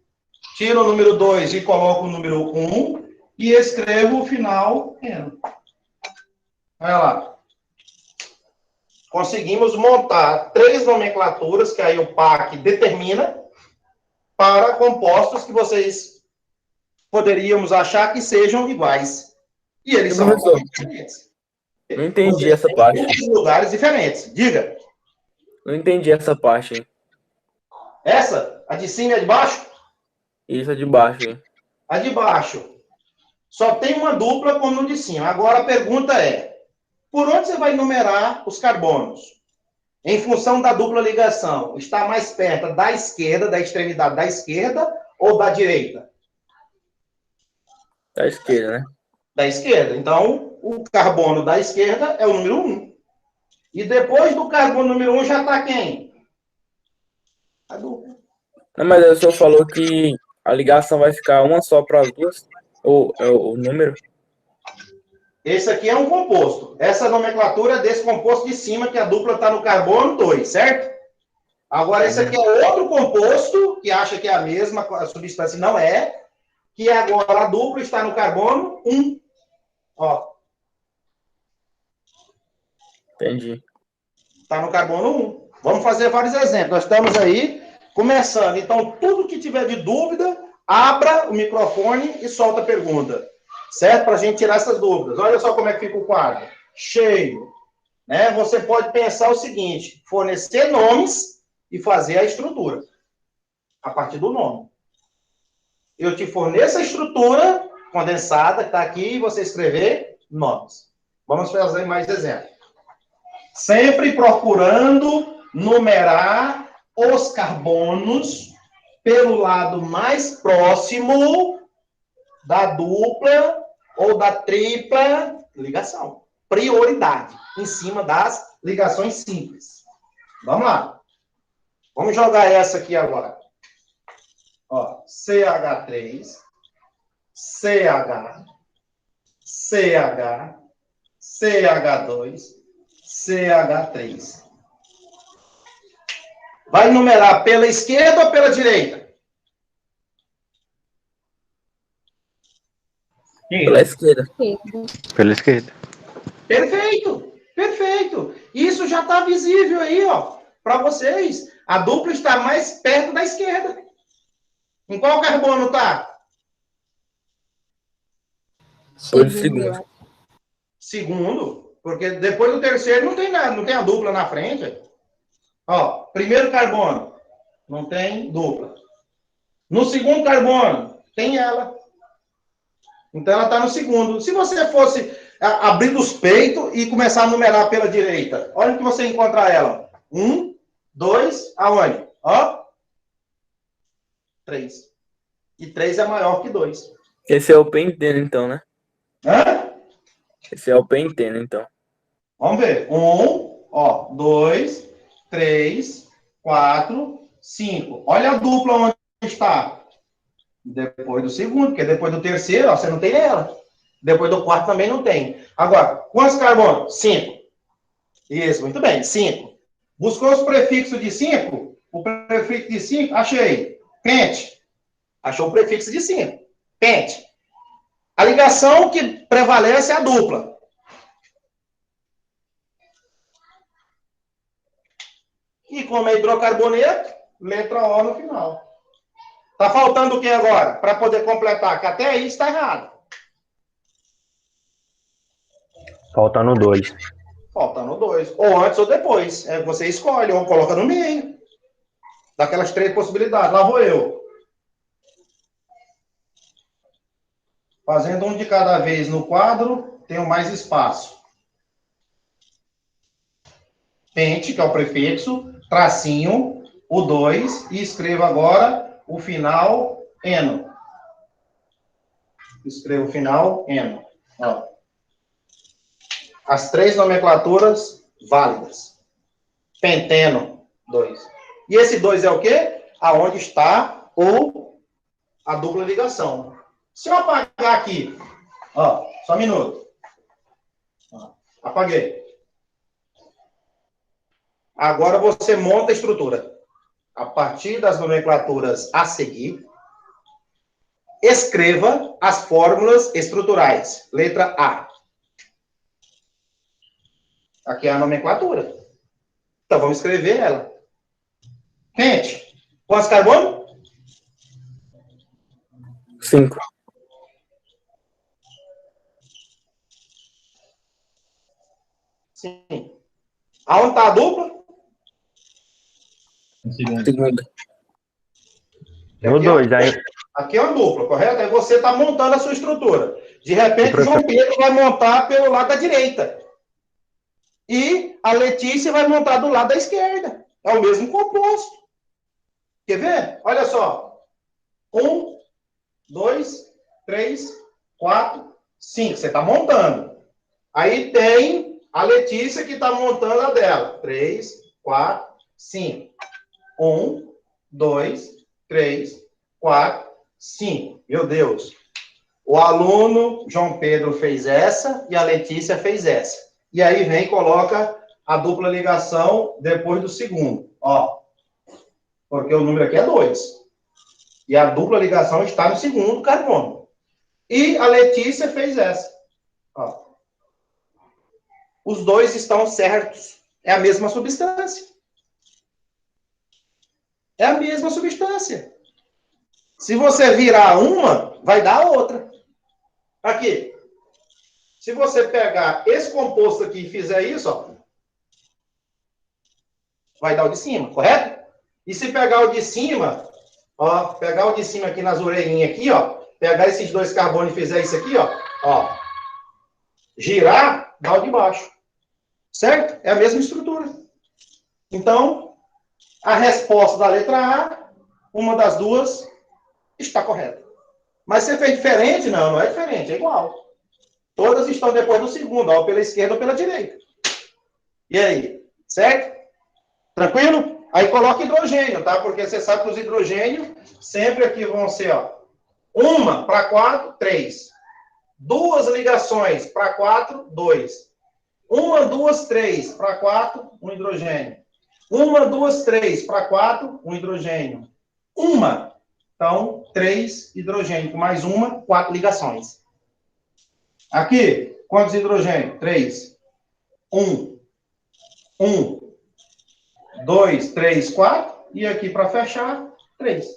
tiro o número 2 e coloco o número 1 e escrevo o final N. Olha lá. Conseguimos montar 3 nomenclaturas que aí o PAC determina para compostos que vocês poderíamos achar que sejam iguais. E eles são diferentes. Não entendi essa parte. Em lugares diferentes. Diga. Não entendi essa parte, hein? Essa? A de cima e a de baixo? Isso é de baixo, hein? A de baixo. Só tem uma dupla como no de cima. Agora a pergunta é, por onde você vai numerar os carbonos? Em função da dupla ligação, está mais perto da esquerda, da extremidade da esquerda ou da direita? Da esquerda, né? Da esquerda. Então, o carbono da esquerda é o número 1. E depois do carbono número 1 já está quem? A dupla. Não, mas o senhor falou que a ligação vai ficar uma só para as duas? Ou é o número? Esse aqui é um composto. Essa nomenclatura é desse composto de cima, que a dupla está no carbono 2, certo? Agora, esse aqui é outro composto, que acha que é a mesma, a substância não é, que agora a dupla está no carbono 1. Ó. Entendi. Está no carbono 1. Vamos fazer vários exemplos. Nós estamos aí começando. Então, tudo que tiver de dúvida, abra o microfone e solta a pergunta. Certo? Para a gente tirar essas dúvidas. Olha só como é que fica o quadro. Cheio. Né? Você pode pensar o seguinte, fornecer nomes e fazer a estrutura. A partir do nome. Eu te forneço a estrutura condensada, que está aqui, e você escrever nomes. Vamos fazer mais exemplos. Sempre procurando numerar os carbonos pelo lado mais próximo da dupla ou da tripla ligação. Prioridade em cima das ligações simples. Vamos lá. Vamos jogar essa aqui agora. Ó, CH3, CH, CH, CH2, CH3. Vai numerar pela esquerda ou pela direita? Pela esquerda. Pela esquerda. Perfeito, perfeito. Isso já está visível aí, ó, para vocês. A dupla está mais perto da esquerda. Em qual carbono está? Foi o segundo. Segundo, porque depois do terceiro não tem nada, não tem a dupla na frente. Ó, primeiro carbono, não tem dupla. No segundo carbono, tem ela. Então ela está no segundo. Se você fosse abrir os peitos e começar a numerar pela direita, olha que você encontra ela. 1, 2, aonde? Ó. 3. E 3 é maior que 2. Esse é o penteno, então, né? Hã? Esse é o penteno, então. Vamos ver. 1, ó, 2, 3, 4, 5. Olha a dupla onde está. Depois do segundo, porque depois do terceiro, ó, você não tem ela. Depois do quarto também não tem. Agora, quantos carbonos? 5. Isso, muito bem, 5. Buscou os prefixos de 5? O prefixo de 5, achei. Pente. Achou o prefixo de 5. Pente. A ligação que prevalece é a dupla. E como é hidrocarboneto, letra O no final. Tá faltando o que agora? Para poder completar, que até aí está errado. Faltando 2. Faltando 2. Ou antes ou depois. É, você escolhe, ou coloca no meio. Daquelas 3 possibilidades. Lá vou eu. Fazendo um de cada vez no quadro, tenho mais espaço. Pente, que é o prefixo, tracinho, o 2, e escrevo agora o final eno. Escrevo o final eno. Ó. As 3 nomenclaturas válidas. Penteno, 2. E esse 2 é o quê? Aonde está a dupla ligação. Se eu apagar aqui, ó, só um minuto. Ó, apaguei. Agora você monta a estrutura. A partir das nomenclaturas a seguir, escreva as fórmulas estruturais. Letra A. Aqui é a nomenclatura. Então, vamos escrever ela. Gente, quantos carbono? 5. Sim. Aonde está a dupla? Segunda. No 2, aí. Aqui é uma dupla, correto? Aí você está montando a sua estrutura. De repente, o Professor. João Pedro vai montar pelo lado da direita. E a Letícia vai montar do lado da esquerda. É o mesmo composto. Quer ver? Olha só. 1, 2, 3, 4, 5. Você está montando. Aí tem a Letícia que está montando a dela. 3, 4, 5. 1, 2, 3, 4, 5. Meu Deus. O aluno João Pedro fez essa e a Letícia fez essa. E aí vem e coloca a dupla ligação depois do segundo. Ó. Porque o número aqui é 2. E a dupla ligação está no segundo carbono. E a Letícia fez essa. Ó. Os 2 estão certos. É a mesma substância. É a mesma substância. Se você virar uma, vai dar a outra. Aqui. Se você pegar esse composto aqui e fizer isso, ó, vai dar o de cima, correto? E se pegar o de cima, ó, pegar o de cima aqui nas orelhinhas aqui, ó, pegar esses 2 carbonos e fizer isso aqui, ó, girar, dá o de baixo. Certo? É a mesma estrutura. Então, a resposta da letra A, uma das duas, está correta. Mas você fez diferente? Não, não é diferente, é igual. Todas estão depois do segundo, ó, pela esquerda ou pela direita. E aí? Certo? Tranquilo? Aí coloca hidrogênio, tá? Porque você sabe que os hidrogênios sempre aqui vão ser, ó, 1 para 4, 3. 2 ligações para 4, 2. 1, 2, 3 para 4, 1 hidrogênio. 1, 2, 3 para 4, 1 hidrogênio. 1. Então, 3 hidrogênio. Mais 4 ligações. Aqui, quantos hidrogênios? 3. 1. 2, 3, 4. E aqui, para fechar, 3.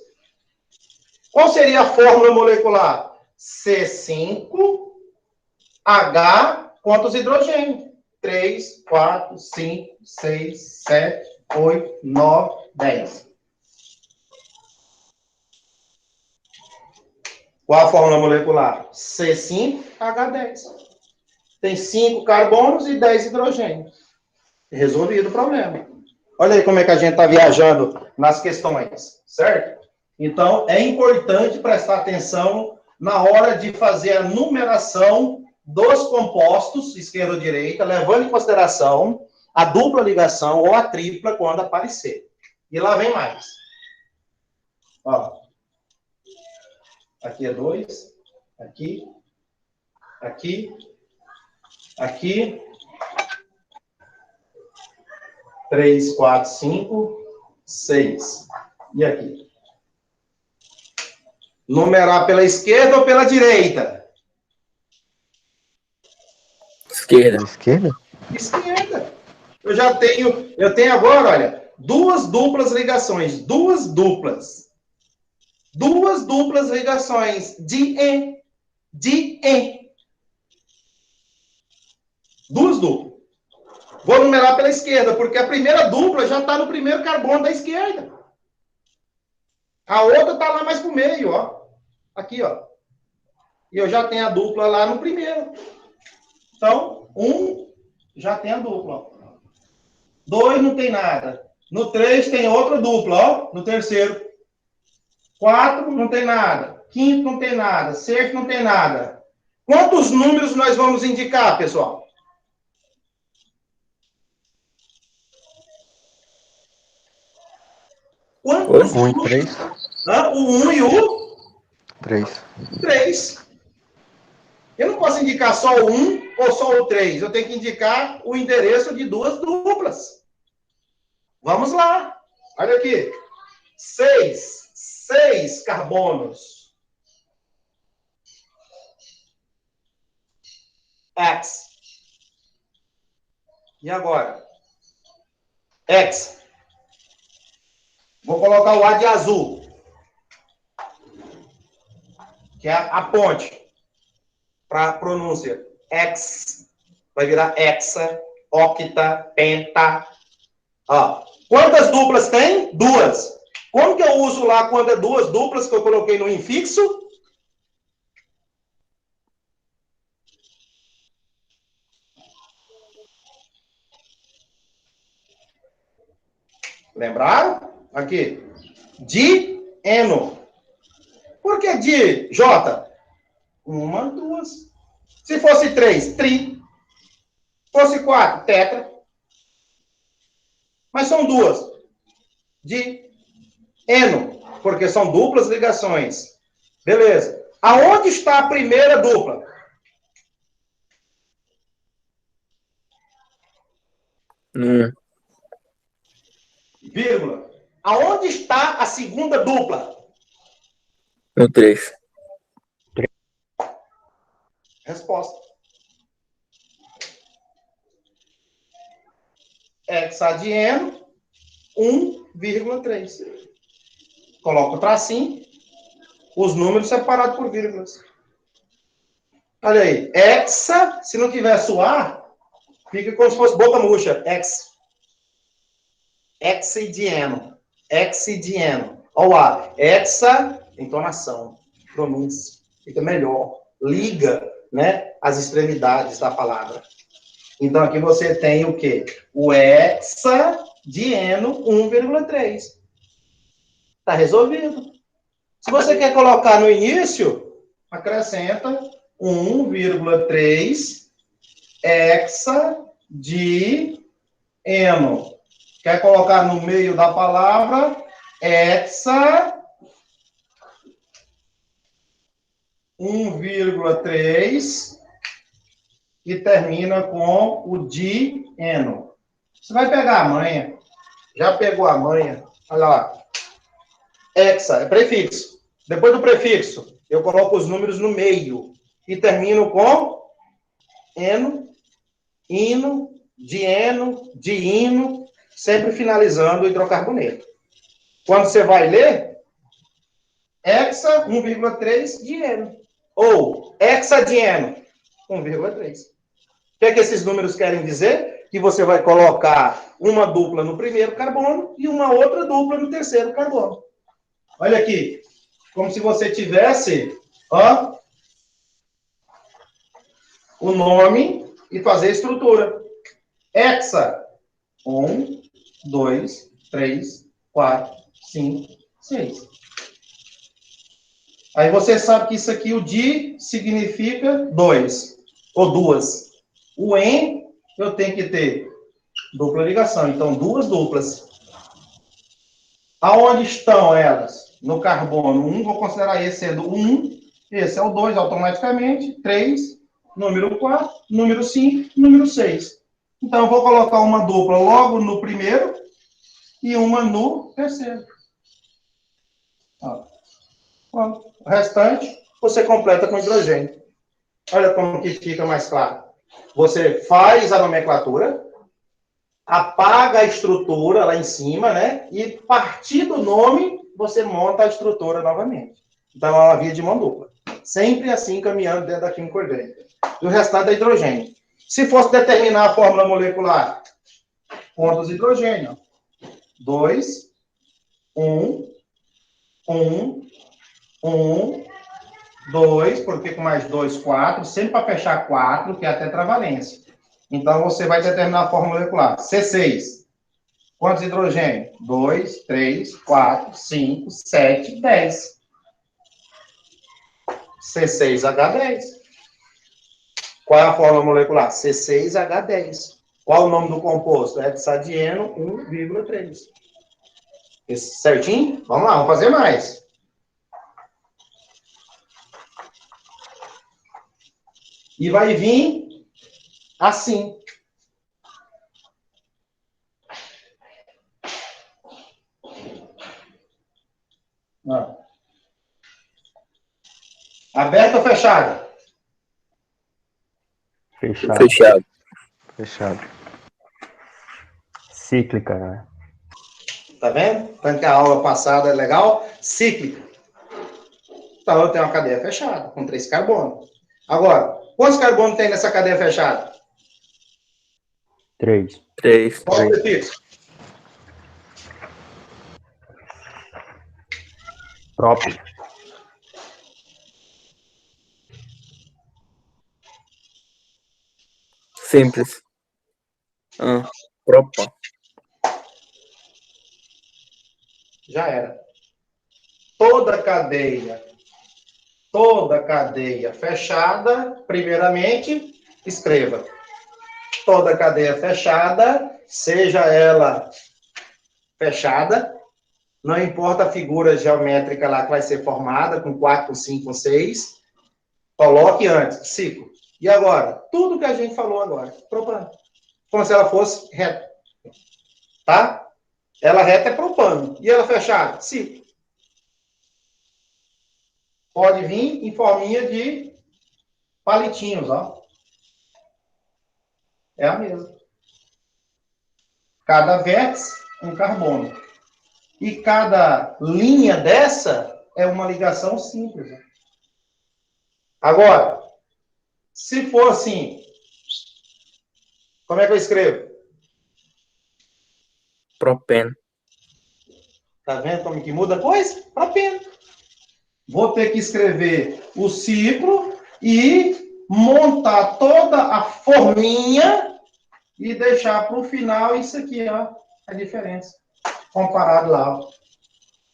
Qual seria a fórmula molecular? C5H, quantos hidrogênios? 3, 4, 5, 6, 7, 8, 9, 10. Qual a fórmula molecular? C5H10. Tem 5 carbonos e 10 hidrogênios. Resolvido o problema. Olha aí como é que a gente está viajando nas questões, certo? Então, é importante prestar atenção na hora de fazer a numeração dos compostos, esquerda ou direita, levando em consideração a dupla ligação ou a tripla quando aparecer. E lá vem mais. Ó. Aqui é 2. Aqui. Aqui. Aqui. 3, 4, 5, 6. E aqui? Numerar pela esquerda ou pela direita? Esquerda. Esquerda? Esquerda. Eu tenho agora, olha, duas duplas ligações. Duas duplas ligações de E. Duas duplas. Vou numerar pela esquerda, porque a primeira dupla já está no primeiro carbono da esquerda. A outra está lá mais para o meio, ó. Aqui, ó. E eu já tenho a dupla lá no primeiro. Então, 1 já tem a dupla, ó. 2 não tem nada. No 3 tem outra dupla, ó. No terceiro. 4 não tem nada. Quinto não tem nada. Sexto não tem nada. Quantos números nós vamos indicar, pessoal? Quantos 1 e 3. O 1 e o 3. 3. Eu não posso indicar só o 1 ou só o 3. Eu tenho que indicar o endereço de duas duplas. Vamos lá. Olha aqui. 6 carbonos. X. E agora? X. Vou colocar o A de azul. Que é a ponte. Para pronúncia. X. Vai virar hexa, octa, penta. Ó. Quantas duplas tem? 2. Como que eu uso lá quando é 2 duplas que eu coloquei no infixo? Lembraram? Aqui. Dieno. Por que di, J? 1, 2. Se fosse 3, tri. Fosse 4, tetra. Mas são 2. Dieno. Porque são duplas ligações. Beleza. Aonde está a primeira dupla? Vírgula. Aonde está a segunda dupla? No 3. Resposta. Hexadieno, 1,3. Coloca o tracinho, os números separados por vírgulas. Olha aí. Hexa, se não tiver suar, fica como se fosse boca murcha. Hexidieno. Hexidieno. Olha lá. Hexa, entonação, pronúncia. Fica melhor. Liga, né, as extremidades da palavra. Então, aqui você tem o quê? O hexadieno 1,3. Está resolvido. Se você quer colocar no início, acrescenta 1,3 hexadieno. Quer colocar no meio da palavra, hexa 1,3 e termina com o dieno. Você vai pegar a manha. Já pegou a manha. Olha lá. Hexa é prefixo. Depois do prefixo, eu coloco os números no meio. E termino com eno, ino, dieno, diino, sempre finalizando o hidrocarboneto. Quando você vai ler, hexa 1,3 dieno. Ou hexadieno 1,3. O que é que esses números querem dizer? Que você vai colocar uma dupla no primeiro carbono e uma outra dupla no terceiro carbono. Olha aqui. Como se você tivesse, ó, o nome e fazer a estrutura. Hexa. 1, 2, 3, 4, 5, 6. Aí você sabe que isso aqui, o di, significa 2, ou 2. O em, eu tenho que ter Dupla ligação. Então, duas duplas. Aonde estão elas? No carbono 1, vou considerar esse sendo 1, esse é o 2 automaticamente, 3, número 4, número 5, número 6. Então, eu vou colocar uma dupla logo no primeiro e uma no terceiro. Ó. O restante, você completa com hidrogênio. Olha como que fica mais claro. Você faz a nomenclatura, apaga a estrutura lá em cima, né? E, a partir do nome, você monta a estrutura novamente. Então, é uma via de mão dupla. Sempre assim, caminhando dentro da química orgânica. E o restante é hidrogênio. Se fosse determinar a fórmula molecular, pontos de hidrogênio. 2, 1, 1, 1, 2, porque com mais 2, 4, sempre para fechar 4, que é a tetravalência. Então, você vai determinar a fórmula molecular. C6. Quantos hidrogênio? 2, 3, 4, 5, 7, 10. C6H10. Qual é a fórmula molecular? C6H10. Qual o nome do composto? Hexadieno 1,3. Esse certinho? Vamos lá, vamos fazer mais. E vai vir assim. Ó. Aberta ou fechada? Fechado. Fechado. Fechado. Cíclica, né? Tá vendo? Tanto que a aula passada é legal. Cíclica. Então, eu tenho uma cadeia fechada, com 3 carbonos. Agora, quantos carbonos tem nessa cadeia fechada? 3. 3. Qual o prefixo? Próprio. Simples. Propa. Já era. Toda cadeia fechada, primeiramente, escreva. Toda cadeia fechada, seja ela fechada, não importa a figura geométrica lá que vai ser formada, com 4, com 5, com 6, coloque antes, ciclo. E agora? Tudo que a gente falou agora, propano. Como se ela fosse reta. Tá? Ela reta é propano. E ela fechada? Ciclo. Pode vir em forminha de palitinhos, ó. É a mesma. Cada vértice, um carbono. E cada linha dessa é uma ligação simples. Ó. Agora, se for assim, como é que eu escrevo? Propeno. Tá vendo como que muda a coisa? Propeno. Vou ter que escrever o ciclo e montar toda a forminha e deixar para o final isso aqui, ó, a diferença. Comparado lá. Ó.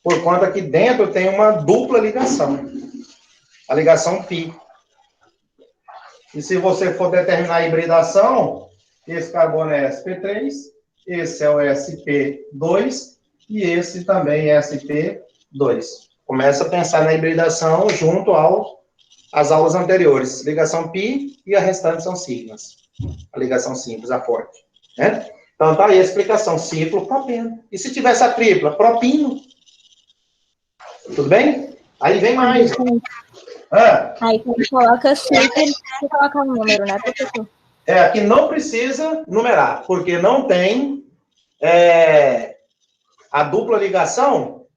Por conta que dentro tem uma dupla ligação. A ligação π. E se você for determinar a hibridação, esse carbono é sp3, esse é o sp2 e esse também é sp2. Começa a pensar na hibridação junto às aulas anteriores. Ligação π e a restante são sigmas. A ligação simples, a forte. Né? Então, tá aí a explicação. Ciclo, propeno. E se tivesse a tripla? Propino. Tudo bem? Aí vem mais. Aí quando coloca ciclo, você coloca um número, né, professor? Aqui não precisa numerar, porque não tem a dupla ligação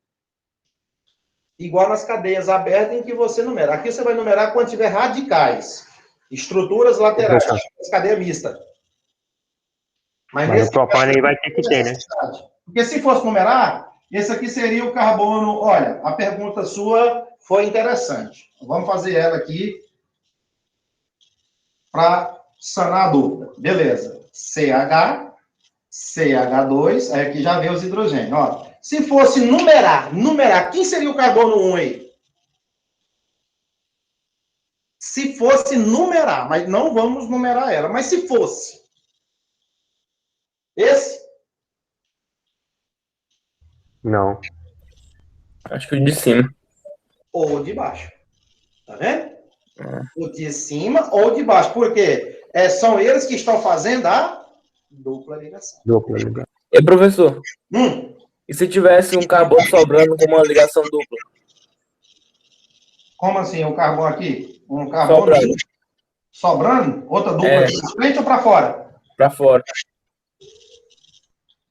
igual nas cadeias abertas em que você numera. Aqui você vai numerar quando tiver radicais, estruturas laterais, cadeia mista. Mas o propano aí vai ter que ter, né? Porque se fosse numerar, esse aqui seria o carbono. Olha, a pergunta sua foi interessante. Vamos fazer ela aqui para sanar a dúvida. Beleza. CH, CH2, aí aqui já vê os hidrogênios. Ó, se fosse numerar, quem seria o carbono 1 aí? Se fosse numerar, mas não vamos numerar ela, mas se fosse. Esse? Não. Acho que o de cima. Ou o de baixo. Tá vendo? O de cima ou de baixo. Por quê? São eles que estão fazendo a dupla ligação. Dupla ligação. E professor, Hum. e se tivesse um carbono sobrando com uma ligação dupla? Como assim? O carbono aqui? Um carbono sobrando? Outra dupla aqui pra frente ou para fora? Para fora.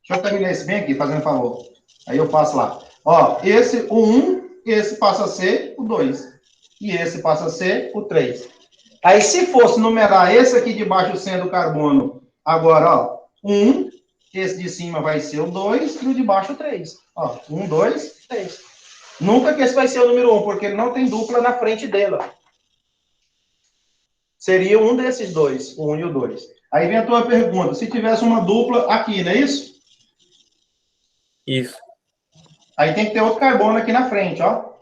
Deixa eu terminar esse bem aqui, fazendo um favor. Aí eu passo lá. Ó, esse, o 1, esse passa a ser o 2. E esse passa a ser o 3. Aí, se fosse numerar esse aqui de baixo sendo o carbono, agora, ó, 1, esse de cima vai ser o 2 e o de baixo o 3. Ó, 1, 2, 3. Nunca que esse vai ser o número 1, porque ele não tem dupla na frente dele, ó. Seria um desses dois, o 1 e o 2. Aí vem a tua pergunta, se tivesse uma dupla aqui, não é isso? Isso. Aí tem que ter outro carbono aqui na frente, ó.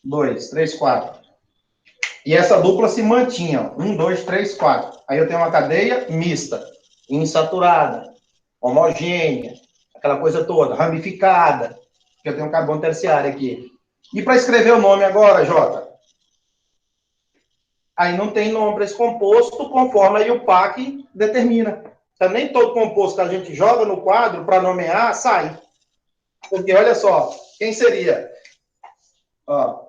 2, 3, 4. E essa dupla se mantinha, ó. 1, 2, 3, 4. Aí eu tenho uma cadeia mista, insaturada, homogênea, aquela coisa toda, ramificada, que eu tenho um carbono terciário aqui. E para escrever o nome agora, Jota? Aí não tem nome para esse composto, conforme aí o PAC determina. Então, nem todo composto que a gente joga no quadro para nomear, sai. Porque, olha só, quem seria? Ó.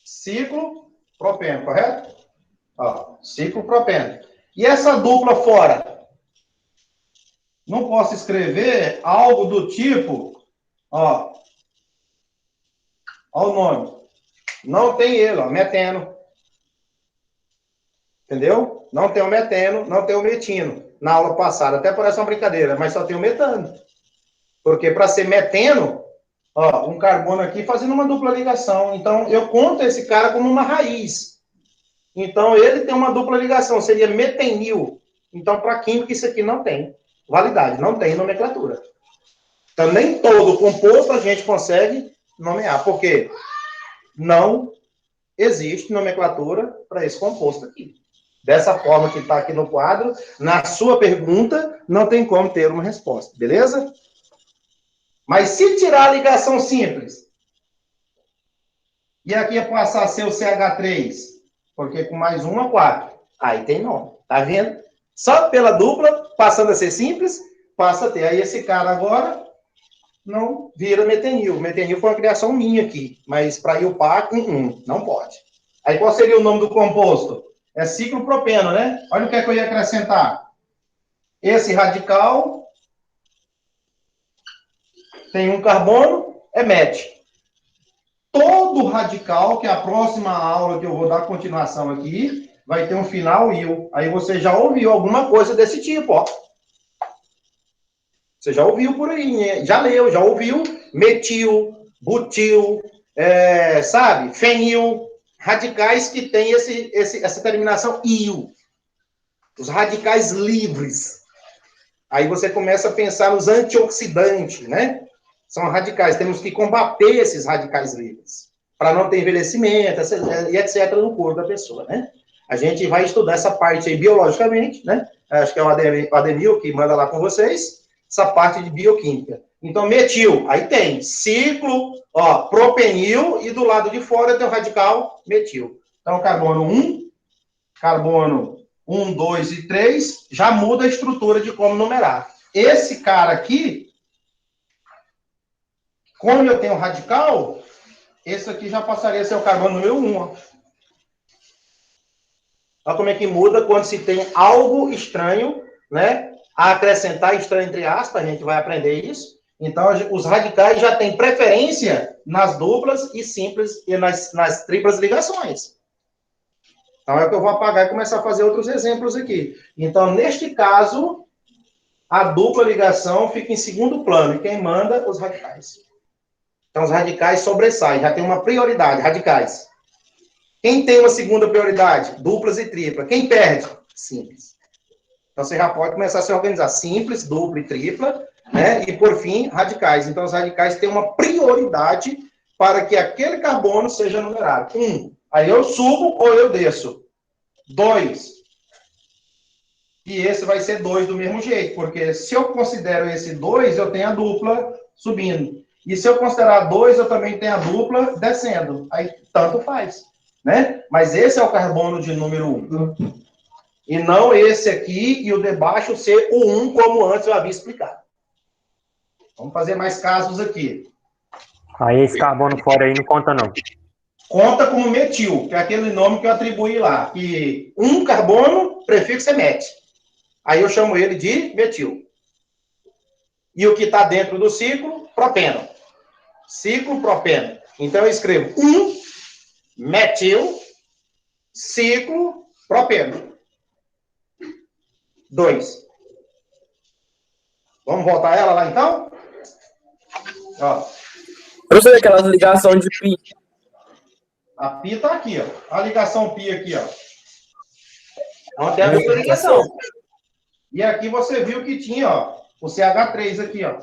Ciclo propeno, correto? Ó, ciclo propeno. E essa dupla fora? Não posso escrever algo do tipo, ó o nome. Não tem ele, ó, meteno. Entendeu? Não tem o meteno, não tem o metino. Na aula passada, até parece uma brincadeira, mas só tem o metano. Porque para ser meteno, ó, um carbono aqui fazendo uma dupla ligação. Então, eu conto esse cara como uma raiz. Então, ele tem uma dupla ligação, seria metenil. Então, para química, isso aqui não tem validade, não tem nomenclatura. Então, nem todo composto a gente consegue nomear, porque não existe nomenclatura para esse composto aqui. Dessa forma que está aqui no quadro, na sua pergunta, não tem como ter uma resposta, beleza? Mas se tirar a ligação simples, e aqui passar a ser o CH3, porque com mais 1 a 4, aí tem nome, tá vendo? Só pela dupla, passando a ser simples, passa a ter. Aí esse cara agora não vira metenil. Metenil foi uma criação minha aqui, mas para ir o PAC, não pode. Aí qual seria o nome do composto? É ciclo propeno, né? Olha o que é que eu ia acrescentar. Esse radical tem um carbono, é MET. Todo radical, que é a próxima aula que eu vou dar continuação aqui, vai ter um final il. Aí você já ouviu alguma coisa desse tipo, ó. Você já ouviu por aí, né? Já leu, já ouviu. Metil, butil, sabe? Fenil. Radicais que têm essa terminação il. Os radicais livres. Aí você começa a pensar nos antioxidantes, né? São radicais. Temos que combater esses radicais livres. Para não ter envelhecimento, e etc. no corpo da pessoa, né? A gente vai estudar essa parte aí biologicamente, né? Acho que é o Ademil que manda lá com vocês. Essa parte de bioquímica. Então, metil, aí tem ciclo, ó, propenil, e do lado de fora tem o radical metil. Então, carbono 1, carbono 1, 2 e 3, já muda a estrutura de como numerar. Esse cara aqui, como eu tenho radical, esse aqui já passaria a ser o carbono número 1, ó. Olha como é que muda quando se tem algo estranho, né? A acrescentar, estranho entre aspas, a gente vai aprender isso. Então, os radicais já têm preferência nas duplas e simples e nas triplas ligações. Então, é o que eu vou apagar e começar a fazer outros exemplos aqui. Então, neste caso, a dupla ligação fica em segundo plano. E quem manda? Os radicais. Então, os radicais sobressaem. Já tem uma prioridade, radicais. Quem tem uma segunda prioridade? Duplas e tripla. Quem perde? Simples. Então, você já pode começar a se organizar. Simples, dupla e tripla, né? E, por fim, radicais. Então, os radicais têm uma prioridade para que aquele carbono seja numerado. 1, Aí eu subo ou eu desço. 2. E esse vai ser 2 do mesmo jeito, porque se eu considero esse 2, eu tenho a dupla subindo. E se eu considerar 2, eu também tenho a dupla descendo. Aí tanto faz, né? Mas esse é o carbono de número 1. E não esse aqui e o de baixo ser o 1, como antes eu havia explicado. Vamos fazer mais casos aqui. Aí esse carbono fora aí não conta, não. Conta como metil, que é aquele nome que eu atribuí lá. Que um carbono, prefixo é met. Aí eu chamo ele de metil. E o que está dentro do ciclo, propeno. Ciclo propeno. Então eu escrevo 1 metil, ciclo propeno. 2. Vamos voltar ela lá então? Ó. Eu sei aquelas ligações de pi. A pi está aqui, ó. A ligação pi aqui, ó. Não tem a dupla ligação. E aqui você viu que tinha, ó, o CH3 aqui, ó.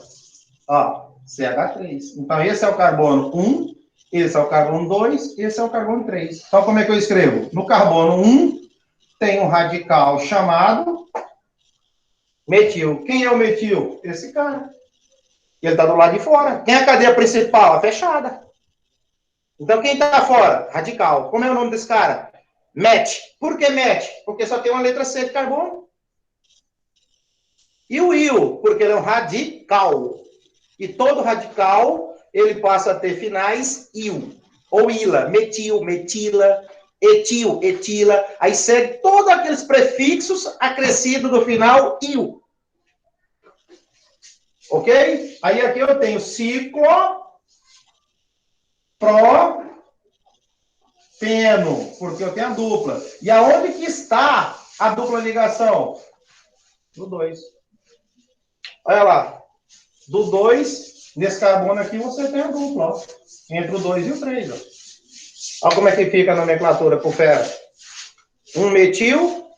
Ó, CH3. Então, esse é o carbono 1, esse é o carbono 2, esse é o carbono 3. Então, como é que eu escrevo? No carbono 1, tem um radical chamado metil. Quem é o metil? Esse cara. Ele está do lado de fora. Quem é a cadeia principal? A fechada. Então, quem está fora? Radical. Como é o nome desse cara? Met. Por que met? Porque só tem uma letra C de carbono. E o íon? Porque ele é um radical. E todo radical, ele passa a ter finais il. Ou ila. Metil, metila, etil, etila. Aí segue todos aqueles prefixos acrescidos do final il. Ok? Aí aqui eu tenho ciclo, propeno, porque eu tenho a dupla. E aonde que está a dupla ligação? No 2. Olha lá. Do 2, nesse carbono aqui, você tem a dupla, ó. Entre o 2 e o 3, ó. Olha como é que fica a nomenclatura por ferro. 1 metil,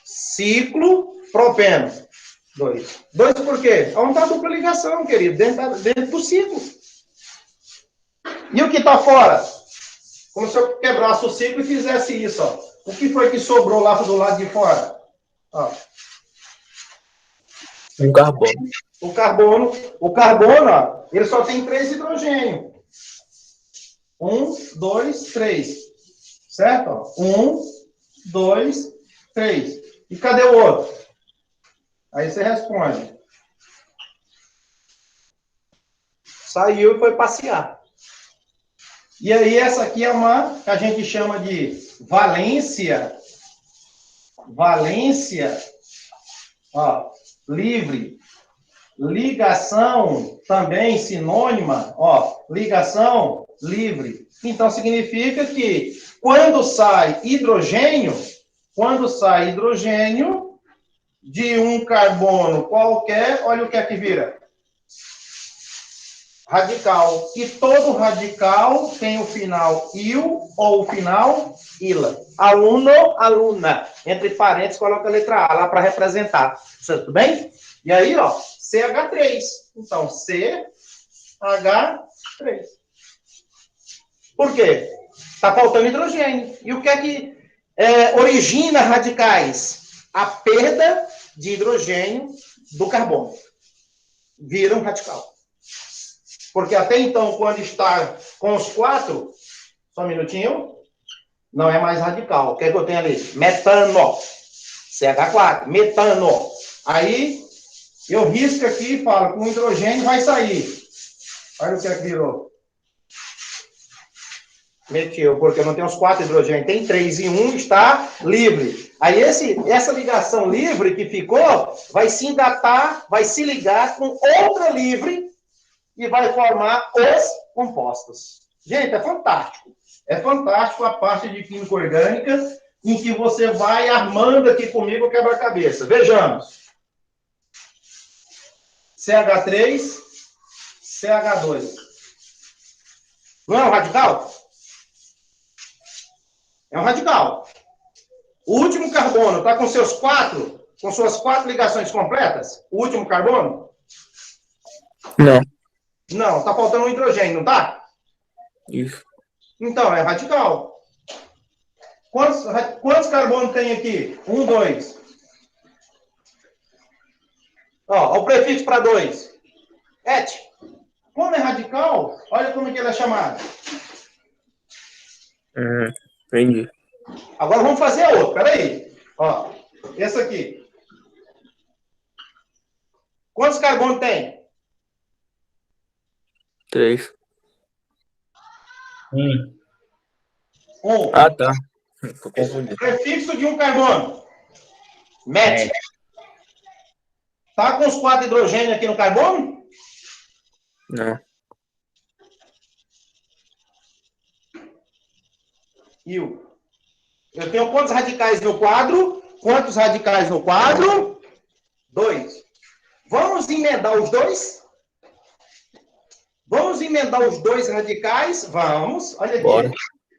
ciclo, propeno. 2. 2 por quê? Onde está a dupla ligação, querido? Dentro do ciclo. E o que está fora? Como se eu quebrasse o ciclo e fizesse isso, ó. O que foi que sobrou lá do lado de fora? Ó. Um carbono. O carbono, ó, ele só tem 3 hidrogênios. 1, 2, 3. Certo? 1, 2, 3. E cadê o outro? Aí você responde. Saiu e foi passear. E aí essa aqui é uma que a gente chama de valência. Valência, ó, livre. Ligação, também sinônima, ó, ligação livre. Então, significa que quando sai hidrogênio de um carbono qualquer, olha o que é que vira. Radical. E todo radical tem o final il ou o final ila. Aluno, aluna. Entre parênteses, coloca a letra A lá para representar. Tudo bem? E aí, ó, CH3. Então, CH3. Por quê? Está faltando hidrogênio. E o que é que origina radicais? A perda de hidrogênio do carbono. Vira um radical. Porque até então, quando está com os 4, só um minutinho, não é mais radical. O que é que eu tenho ali? Metano. CH4, metano. Aí, eu risco aqui e falo que o hidrogênio vai sair. Olha o que é que virou. Metil, porque não tem os 4 hidrogênios, tem 3 e 1 está livre. Aí essa ligação livre que ficou vai se engatar, vai se ligar com outra livre e vai formar os compostos. Gente, é fantástico. É fantástico a parte de química orgânica em que você vai armando aqui comigo o quebra-cabeça. Vejamos. CH3, CH2. Não é um radical? É um radical. O último carbono está com suas 4 ligações completas? O último carbono? Não. Não, está faltando um hidrogênio, não está? Isso. Então, é radical. Quantos carbonos tem aqui? 1, 2. Ó, o prefixo para 2. Et. Como é radical, olha como é que ele é chamado. Entendi. Agora vamos fazer a outra. Peraí. Ó, esse aqui. Quantos carbonos tem? 3. 1. Ah, tá. Tô confundindo. Prefixo de um carbono. Met. Tá com os 4 hidrogênios aqui no carbono? Não. Eu tenho quantos radicais no quadro? Quantos radicais no quadro? 2. Vamos emendar os 2? Vamos emendar os 2 radicais? Vamos. Olha aqui. Bora.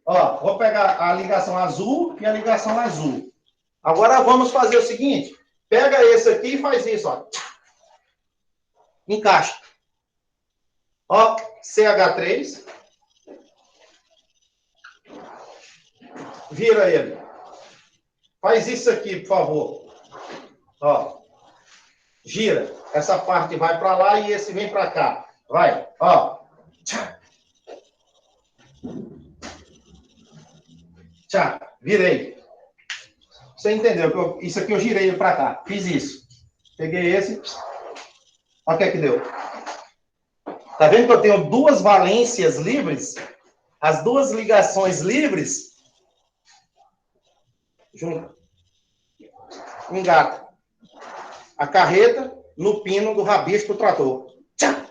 Ó, vou pegar a ligação azul e a ligação azul. Agora vamos fazer o seguinte. Pega esse aqui e faz isso, ó. Encaixa. Ó, CH3. Vira ele. Faz isso aqui, por favor. Ó. Gira. Essa parte vai para lá e esse vem para cá. Vai. Ó. Tchá. Tchá. Virei. Você entendeu? Isso aqui eu girei para cá. Fiz isso. Peguei esse. Olha o que é que deu. Tá vendo que eu tenho 2 valências livres? As 2 ligações livres. Junta. Engata. A carreta no pino do rabicho do trator. Tchá!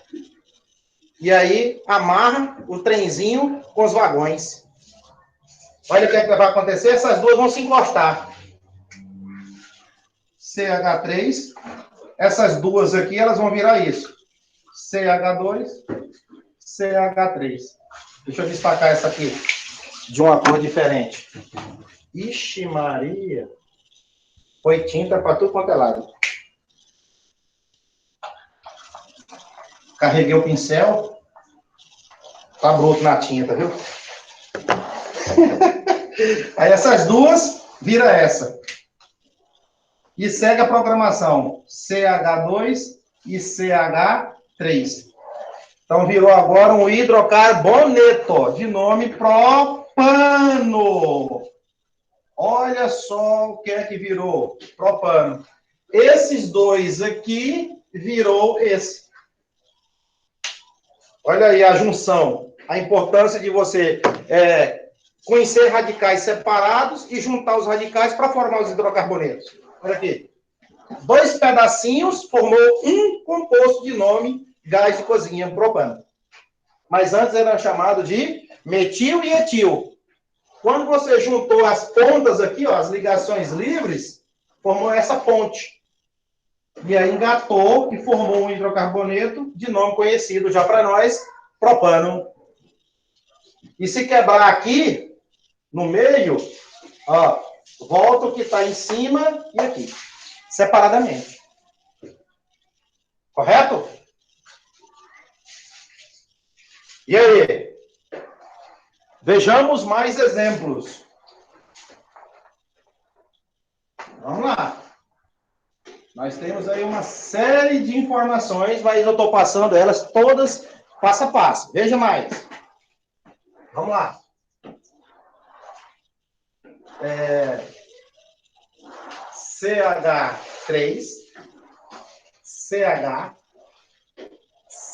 E aí, amarra o trenzinho com os vagões. Olha o que é que vai acontecer. Essas 2 vão se encostar. CH3. Essas 2 aqui, elas vão virar isso. CH2, CH3. Deixa eu destacar essa aqui. De uma cor diferente. Ixi, Maria. Foi tinta para tudo quanto é lado. Carreguei o pincel. Tá broto na tinta, viu? Aí essas 2 vira essa. E segue a programação. CH2 e CH3. Então virou agora um hidrocarboneto de nome propano. Olha só o que é que virou propano. Esses 2 aqui virou esse. Olha aí a junção. A importância de você conhecer radicais separados e juntar os radicais para formar os hidrocarbonetos. Olha aqui. 2 pedacinhos formou um composto de nome gás de cozinha, propano. Mas antes era chamado de metil e etil. Quando você juntou as pontas aqui, ó, as ligações livres, formou essa ponte. E aí engatou e formou um hidrocarboneto de nome conhecido já para nós, propano. E se quebrar aqui, no meio, ó, volta o que está em cima e aqui, separadamente. Correto? E aí? Vejamos mais exemplos. Vamos lá. Nós temos aí uma série de informações, mas eu estou passando elas todas passo a passo. Veja mais. Vamos lá. CH3, CH,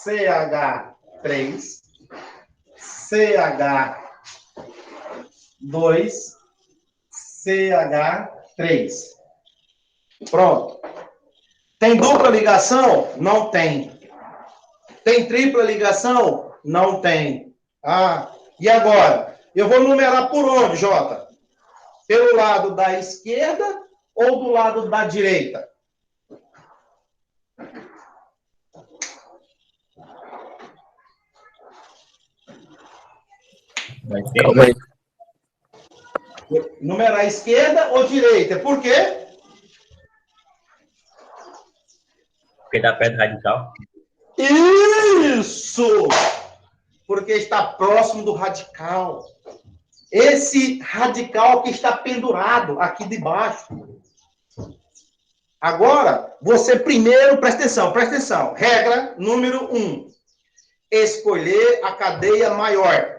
CH3, CH2, CH3. Pronto. Tem dupla ligação? Não tem. Tem tripla ligação? Não tem. Ah, e agora? Eu vou numerar por onde, Jota? Pelo lado da esquerda ou do lado da direita? Calma aí. Numerar esquerda ou direita? Por quê? Porque dá pedra radical. Isso! Porque está próximo do radical. esse radical que está pendurado aqui de baixo. Agora, você primeiro, presta atenção. Regra número 1. Escolher a cadeia maior.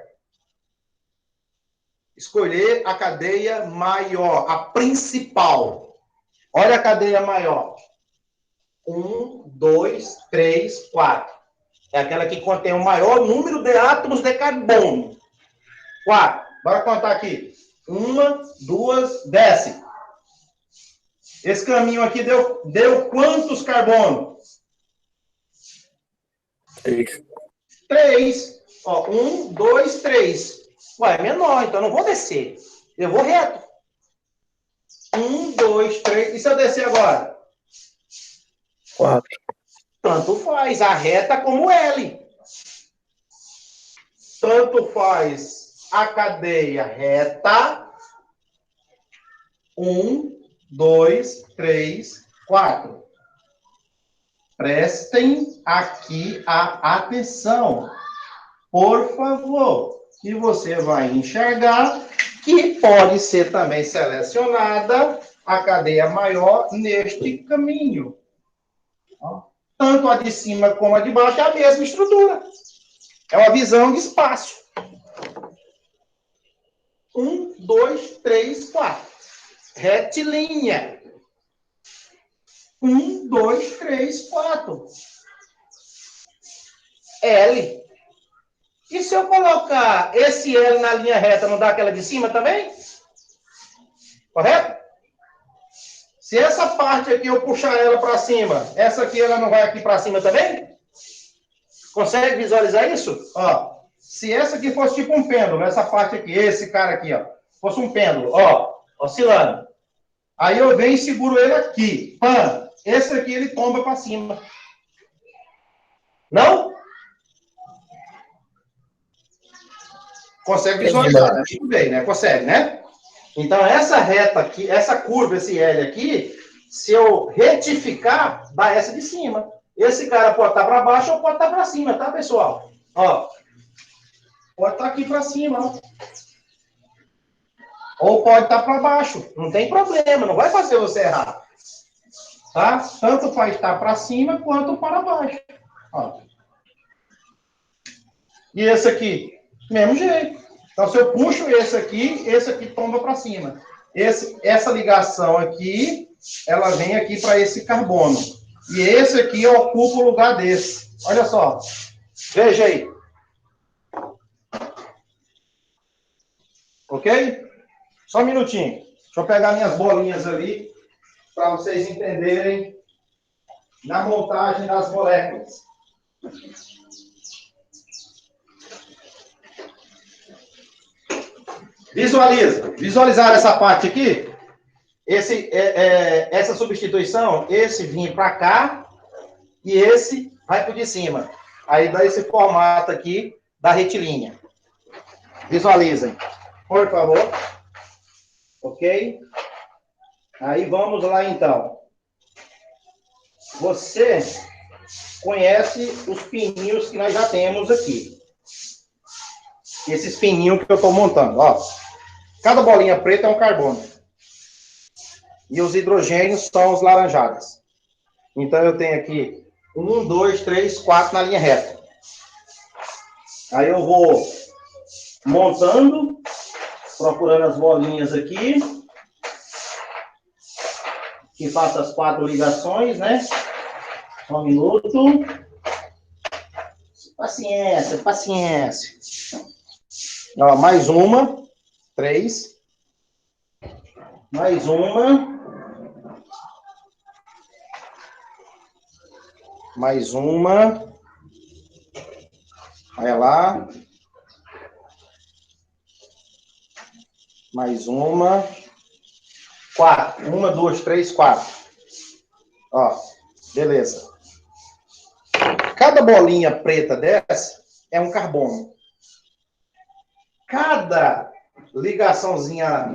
Escolher a cadeia maior, a principal. Olha a cadeia maior. 1, 2, 3, 4. É aquela que contém o maior número de átomos de carbono. 4. Bora contar aqui. 1, 2, desce. Esse caminho aqui deu quantos carbonos? 3. 3. Ó, 1, 2, 3. Ué, é menor, então eu não vou descer. Eu vou reto. 1, 2, 3. E se eu descer agora? 4. Tanto faz. A reta como L. Tanto faz a cadeia reta. 1, 2, 3, 4. Prestem aqui a atenção. Por favor. E você vai enxergar que pode ser também selecionada a cadeia maior neste caminho. Tanto a de cima como a de baixo é a mesma estrutura. É uma visão de espaço. 1, 2, 3, 4. Retilínea. 1, 2, 3, 4. L. E se eu colocar esse L na linha reta, não dá aquela de cima também? Correto? Se essa parte aqui eu puxar ela para cima, essa aqui ela não vai aqui para cima também? Consegue visualizar isso? Ó, se essa aqui fosse tipo um pêndulo, essa parte aqui, esse cara aqui, ó, fosse um pêndulo, ó, oscilando. Aí eu venho e seguro ele aqui. Pã, esse aqui ele tomba para cima. Não? Consegue visualizar, né? Tudo bem, né? Consegue, né? Então, essa reta aqui, essa curva, esse L aqui, se eu retificar, dá essa de cima. Esse cara pode estar para baixo ou pode estar para cima, tá, pessoal? Ó, pode estar aqui para cima, ó. Ou pode estar para baixo. Não tem problema, não vai fazer você errar. Tá? Tanto faz estar para cima quanto para baixo. Ó. E esse aqui? Mesmo jeito. Então, se eu puxo esse aqui tomba para cima. Essa ligação aqui, ela vem aqui para esse carbono. E esse aqui ocupa o lugar desse. Olha só. Veja aí. Ok? Só um minutinho. Deixa eu pegar minhas bolinhas ali para vocês entenderem na montagem das moléculas. Visualizar essa parte aqui? Essa substituição, esse vir para cá e esse vai para o de cima. Aí dá esse formato aqui da retilínea. Visualizem, por favor. Ok? Aí vamos lá, então. Você conhece os pininhos que nós já temos aqui. Esses pininhos que eu estou montando, ó. Cada bolinha preta é um carbono. E os hidrogênios são os laranjadas. Então, eu tenho aqui 1, 2, 3, 4 na linha reta. Aí eu vou montando, procurando as bolinhas aqui. Que faça as 4 ligações, né? Só um minuto. Paciência, paciência. Ó, mais uma. 3. Mais uma. Mais uma. Olha lá. Mais uma. 4. 1, 2, 3, 4. Ó, beleza. Cada bolinha preta dessa é um carbono. Cada ligaçãozinha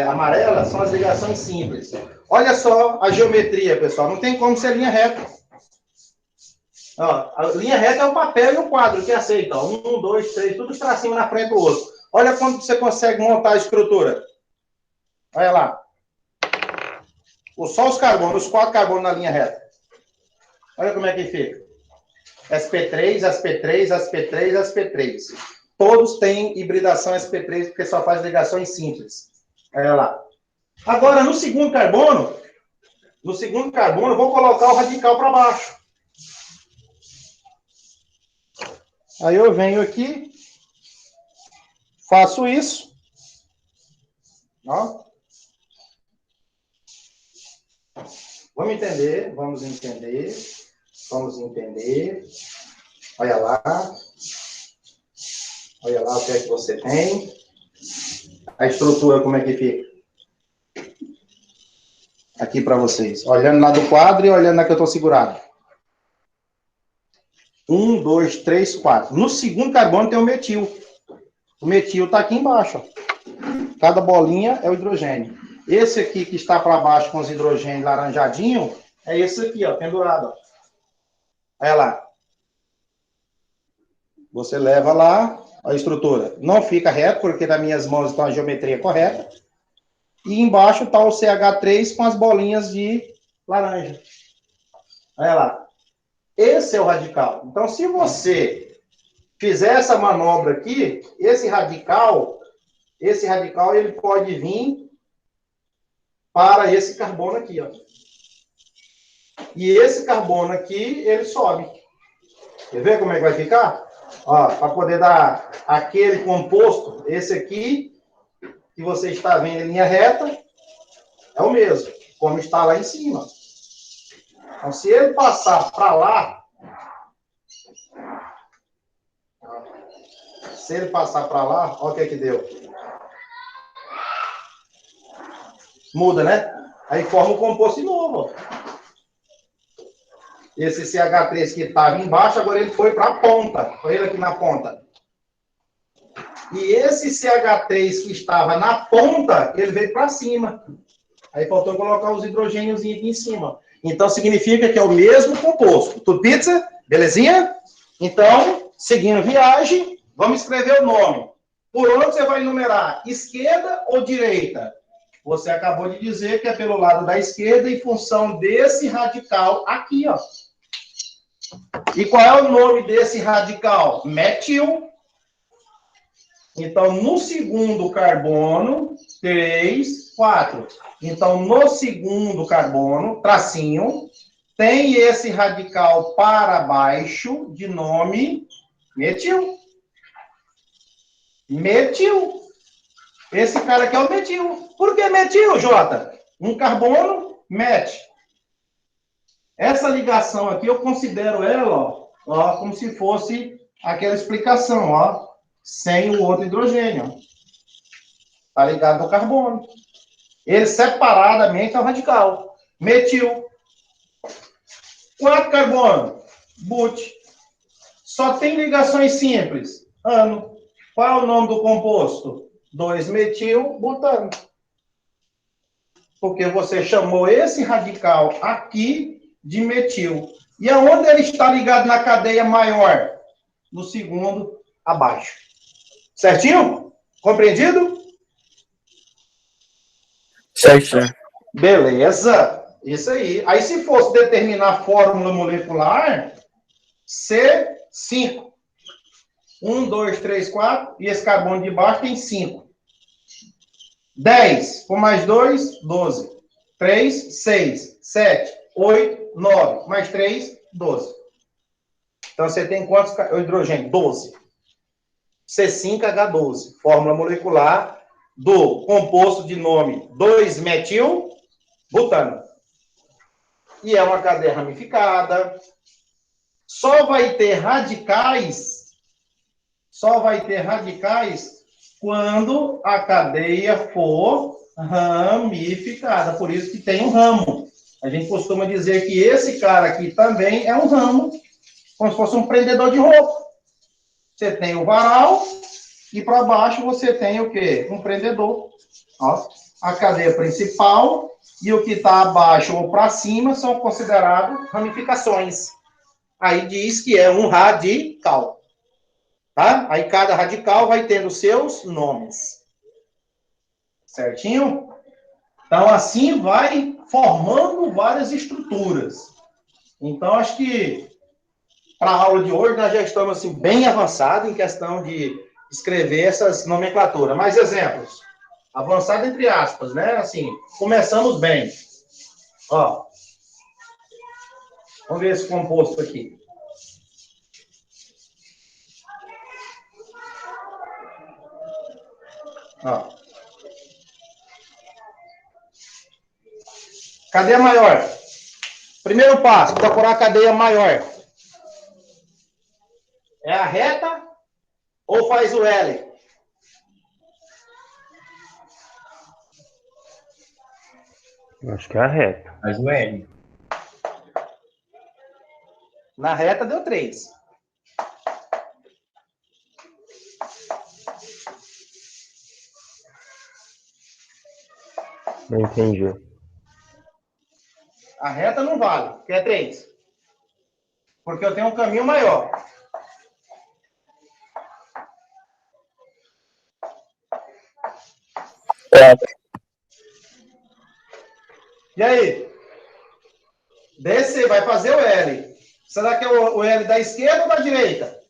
amarela são as ligações simples. Olha só a geometria, pessoal. Não tem como ser linha reta. Ó, a linha reta é o papel e o quadro que aceita. 1, 2, 3, tudo para cima na frente do outro. Olha quando você consegue montar a estrutura. Olha lá. Só os carbonos, os 4 carbonos na linha reta. Olha como é que fica. sp3, sp3, sp3, sp3. Todos têm hibridação sp3, porque só faz ligações simples. Olha lá. Agora, no segundo carbono, eu vou colocar o radical para baixo. Aí eu venho aqui, faço isso. Ó. Vamos entender. Olha lá. Olha lá o que é que você tem. A estrutura, como é que fica? Aqui para vocês. Olhando lá do quadro e olhando na que eu estou segurado. 1, 2, 3, 4. No segundo carbono tem o metil. O metil está aqui embaixo. Ó. Cada bolinha é o hidrogênio. Esse aqui que está para baixo com os hidrogênios laranjadinho, é esse aqui, ó, pendurado. Ó. Olha lá. Você leva lá a estrutura. Não fica reto, porque nas minhas mãos está a geometria correta. E embaixo está o CH3 com as bolinhas de laranja. Olha lá. Esse é o radical. Então, se você fizer essa manobra aqui, esse radical ele pode vir para esse carbono aqui, ó. E esse carbono aqui, ele sobe. Quer ver como é que vai ficar? Ó, para poder dar aquele composto, esse aqui, que você está vendo em linha reta, é o mesmo, como está lá em cima. Então, se ele passar para lá, olha o que deu. Muda, né? Aí forma o composto de novo. Ó. Esse CH3 que estava embaixo, agora ele foi para a ponta. Olha ele aqui na ponta. E esse CH3 que estava na ponta, ele veio para cima. Aí faltou colocar os hidrogênios aqui em cima. Então, significa que é o mesmo composto. Tudo pizza? Belezinha? Então, seguindo viagem, vamos escrever o nome. Por onde você vai numerar? Esquerda ou direita? Você acabou de dizer que é pelo lado da esquerda em função desse radical aqui, ó. E qual é o nome desse radical? Metil. Então, no segundo carbono, 3, 4. Então, no segundo carbono, tracinho, tem esse radical para baixo de nome metil. Metil. Esse cara aqui é o metil. Por que metil, Jota? Um carbono, mete. Essa ligação aqui, eu considero ela, ó, como se fosse aquela explicação, ó, sem o outro hidrogênio. Tá ligado ao carbono. Ele separadamente é o radical. Metil. 4 carbono. But. Só tem ligações simples. Ano. Qual é o nome do composto? 2-metil-butano. Porque você chamou esse radical aqui de metil. E aonde ele está ligado na cadeia maior? No segundo, abaixo. Certinho? Compreendido? Certo. Beleza. Isso aí. Aí, se fosse determinar a fórmula molecular, C5. 1, 2, 3, 4. E esse carbono de baixo tem 5. 10. Com mais 2, 12. 3, 6. 7, 8, 9. Mais 3, 12. Então, você tem quantos hidrogênio? 12. C5H12. Fórmula molecular do composto de nome 2-metil-butano. E é uma cadeia ramificada. Só vai ter radicais quando a cadeia for ramificada. Por isso que tem um ramo. A gente costuma dizer que esse cara aqui também é um ramo, como se fosse um prendedor de roupa. Você tem o varal e para baixo você tem o quê? Um prendedor. Ó, a cadeia principal e o que está abaixo ou para cima são considerados ramificações. Aí diz que é um radical. Tá? Aí cada radical vai tendo seus nomes. Certinho? Então, assim vai formando várias estruturas. Então, acho que para a aula de hoje nós já estamos assim, bem avançados em questão de escrever essas nomenclaturas. Mais exemplos. Avançado entre aspas, né? Assim, começamos bem. Ó. Vamos ver esse composto aqui. Ó. Cadeia maior. Primeiro passo, procurar a cadeia maior. É a reta ou faz o L? Eu acho que é a reta. Faz o L. Na reta deu 3. Não entendi. A reta não vale, porque é 3. Porque eu tenho um caminho maior. E aí? Descer, vai fazer o L. Será que é o L da esquerda ou da direita?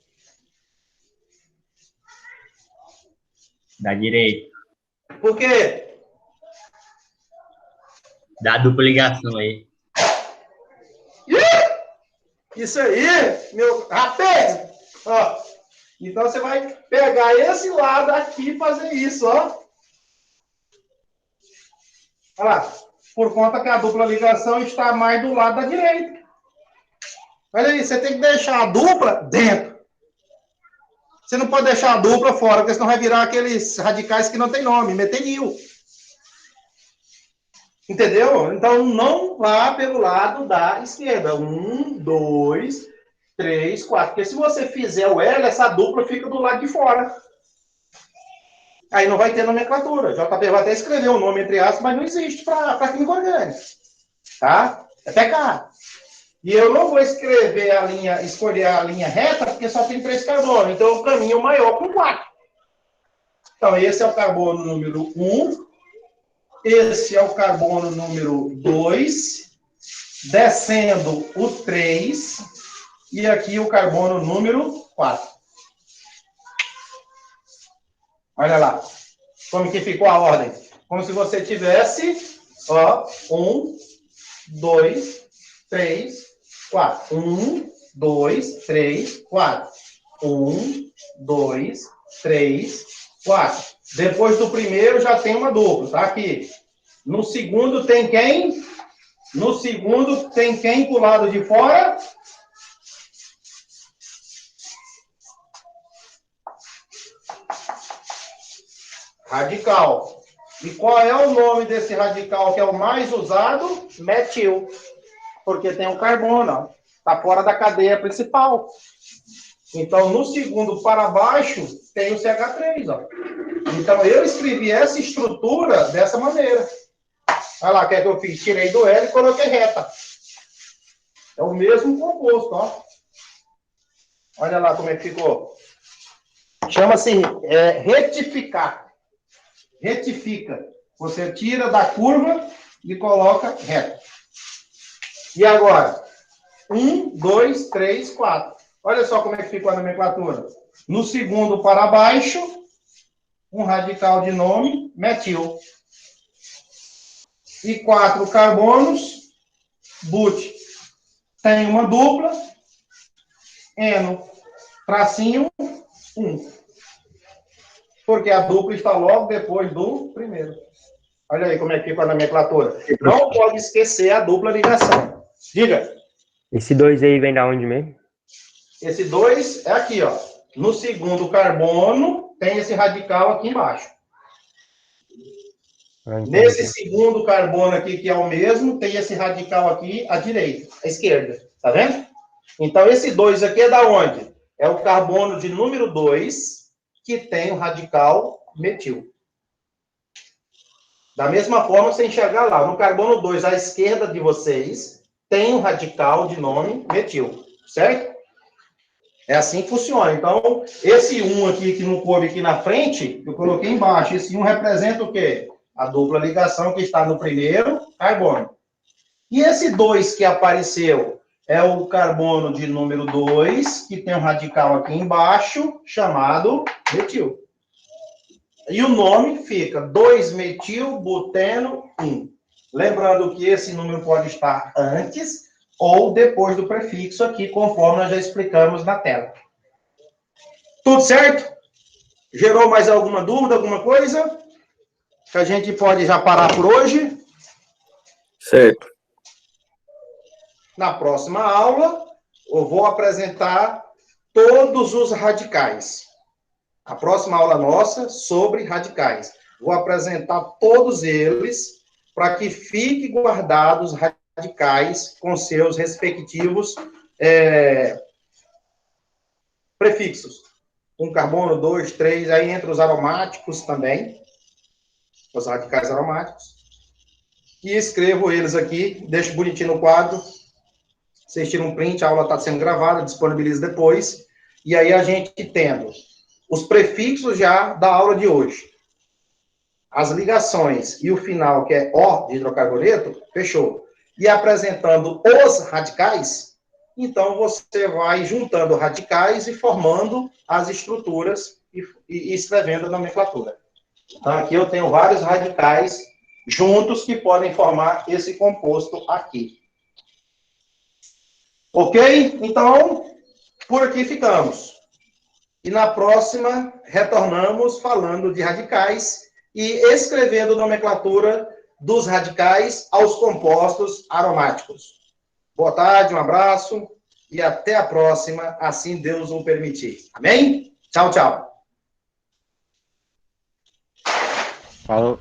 Da direita. Por quê? Da dupla ligação aí. Isso aí, meu rapaz! Ó, então você vai pegar esse lado aqui e fazer isso, ó. Olha lá. Por conta que a dupla ligação está mais do lado da direita. Olha aí, você tem que deixar a dupla dentro. Você não pode deixar a dupla fora, porque senão vai virar aqueles radicais que não tem nome, metenil. Entendeu? Então, não vá pelo lado da esquerda. 1, 2, 3, 4. Porque se você fizer o L, essa dupla fica do lado de fora. Aí não vai ter nomenclatura. JP vai até escrever o nome entre aspas, mas não existe para química orgânica. Tá? É pecado. E eu não vou escrever escolher a linha reta, porque só tem 3 carbonos. Então, o caminho maior com 4. Então, esse é o carbono número 1. Esse é o carbono número 2. Descendo o 3. E aqui o carbono número 4. Olha lá. Como que ficou a ordem? Como se você tivesse, ó, 1, 2, 3, 4. 1, 2, 3, 4. 1, 2, 3, 4. Depois do primeiro já tem uma dupla, tá aqui. No segundo tem quem? No segundo tem quem pro lado de fora? Radical. E qual é o nome desse radical que é o mais usado? Metil. Porque tem um carbono, está fora da cadeia principal. Então, no segundo para baixo, tem o CH3. Ó. Então, eu escrevi essa estrutura dessa maneira. Olha lá, o que é que eu fiz? Tirei do L e coloquei reta. É o mesmo composto, ó. Olha lá como é que ficou. Chama-se retificar. Retifica. Você tira da curva e coloca reta. E agora? 1, 2, 3, 4. Olha só como é que ficou a nomenclatura. No segundo para baixo, um radical de nome, metil. E 4 carbonos, but. Tem uma dupla, eno, tracinho, 1. Porque a dupla está logo depois do primeiro. Olha aí como é que fica a nomenclatura. Não pode esquecer a dupla ligação. Diga. Esse 2 aí vem da onde mesmo? Esse 2 é aqui, ó. No segundo carbono, tem esse radical aqui embaixo. Nesse segundo carbono aqui, que é o mesmo, tem esse radical aqui à direita, à esquerda. Tá vendo? Então, esse 2 aqui é da onde? É o carbono de número 2, que tem o radical metil. Da mesma forma, você enxergar lá, no carbono 2, à esquerda de vocês, tem um radical de nome metil, certo? É assim que funciona. Então, esse 1 aqui, que não coube aqui na frente, eu coloquei embaixo. Esse 1 representa o quê? A dupla ligação que está no primeiro carbono. E esse 2 que apareceu é o carbono de número 2, que tem um radical aqui embaixo, chamado metil. E o nome fica 2-metilbuteno-1. Lembrando que esse número pode estar antes ou depois do prefixo aqui, conforme nós já explicamos na tela. Tudo certo? Gerou mais alguma dúvida, alguma coisa? Que a gente pode já parar por hoje? Certo. Na próxima aula, eu vou apresentar todos os radicais. A próxima aula nossa sobre radicais. Vou apresentar todos eles para que fiquem guardados radicais com seus respectivos prefixos. 1 carbono, 2, 3, aí entra os aromáticos também, os radicais aromáticos. E escrevo eles aqui, deixo bonitinho no quadro. Vocês tiram um print, a aula está sendo gravada, disponibiliza depois. E aí a gente tendo os prefixos já da aula de hoje, as ligações e o final, que é O de hidrocarboneto, fechou. E apresentando os radicais, então você vai juntando radicais e formando as estruturas e escrevendo a nomenclatura. Então aqui eu tenho vários radicais juntos que podem formar esse composto aqui. Ok? Então, por aqui ficamos. E na próxima, retornamos falando de radicais e escrevendo nomenclatura dos radicais aos compostos aromáticos. Boa tarde, um abraço e até a próxima, assim Deus o permitir. Amém? Tchau, tchau. Falou.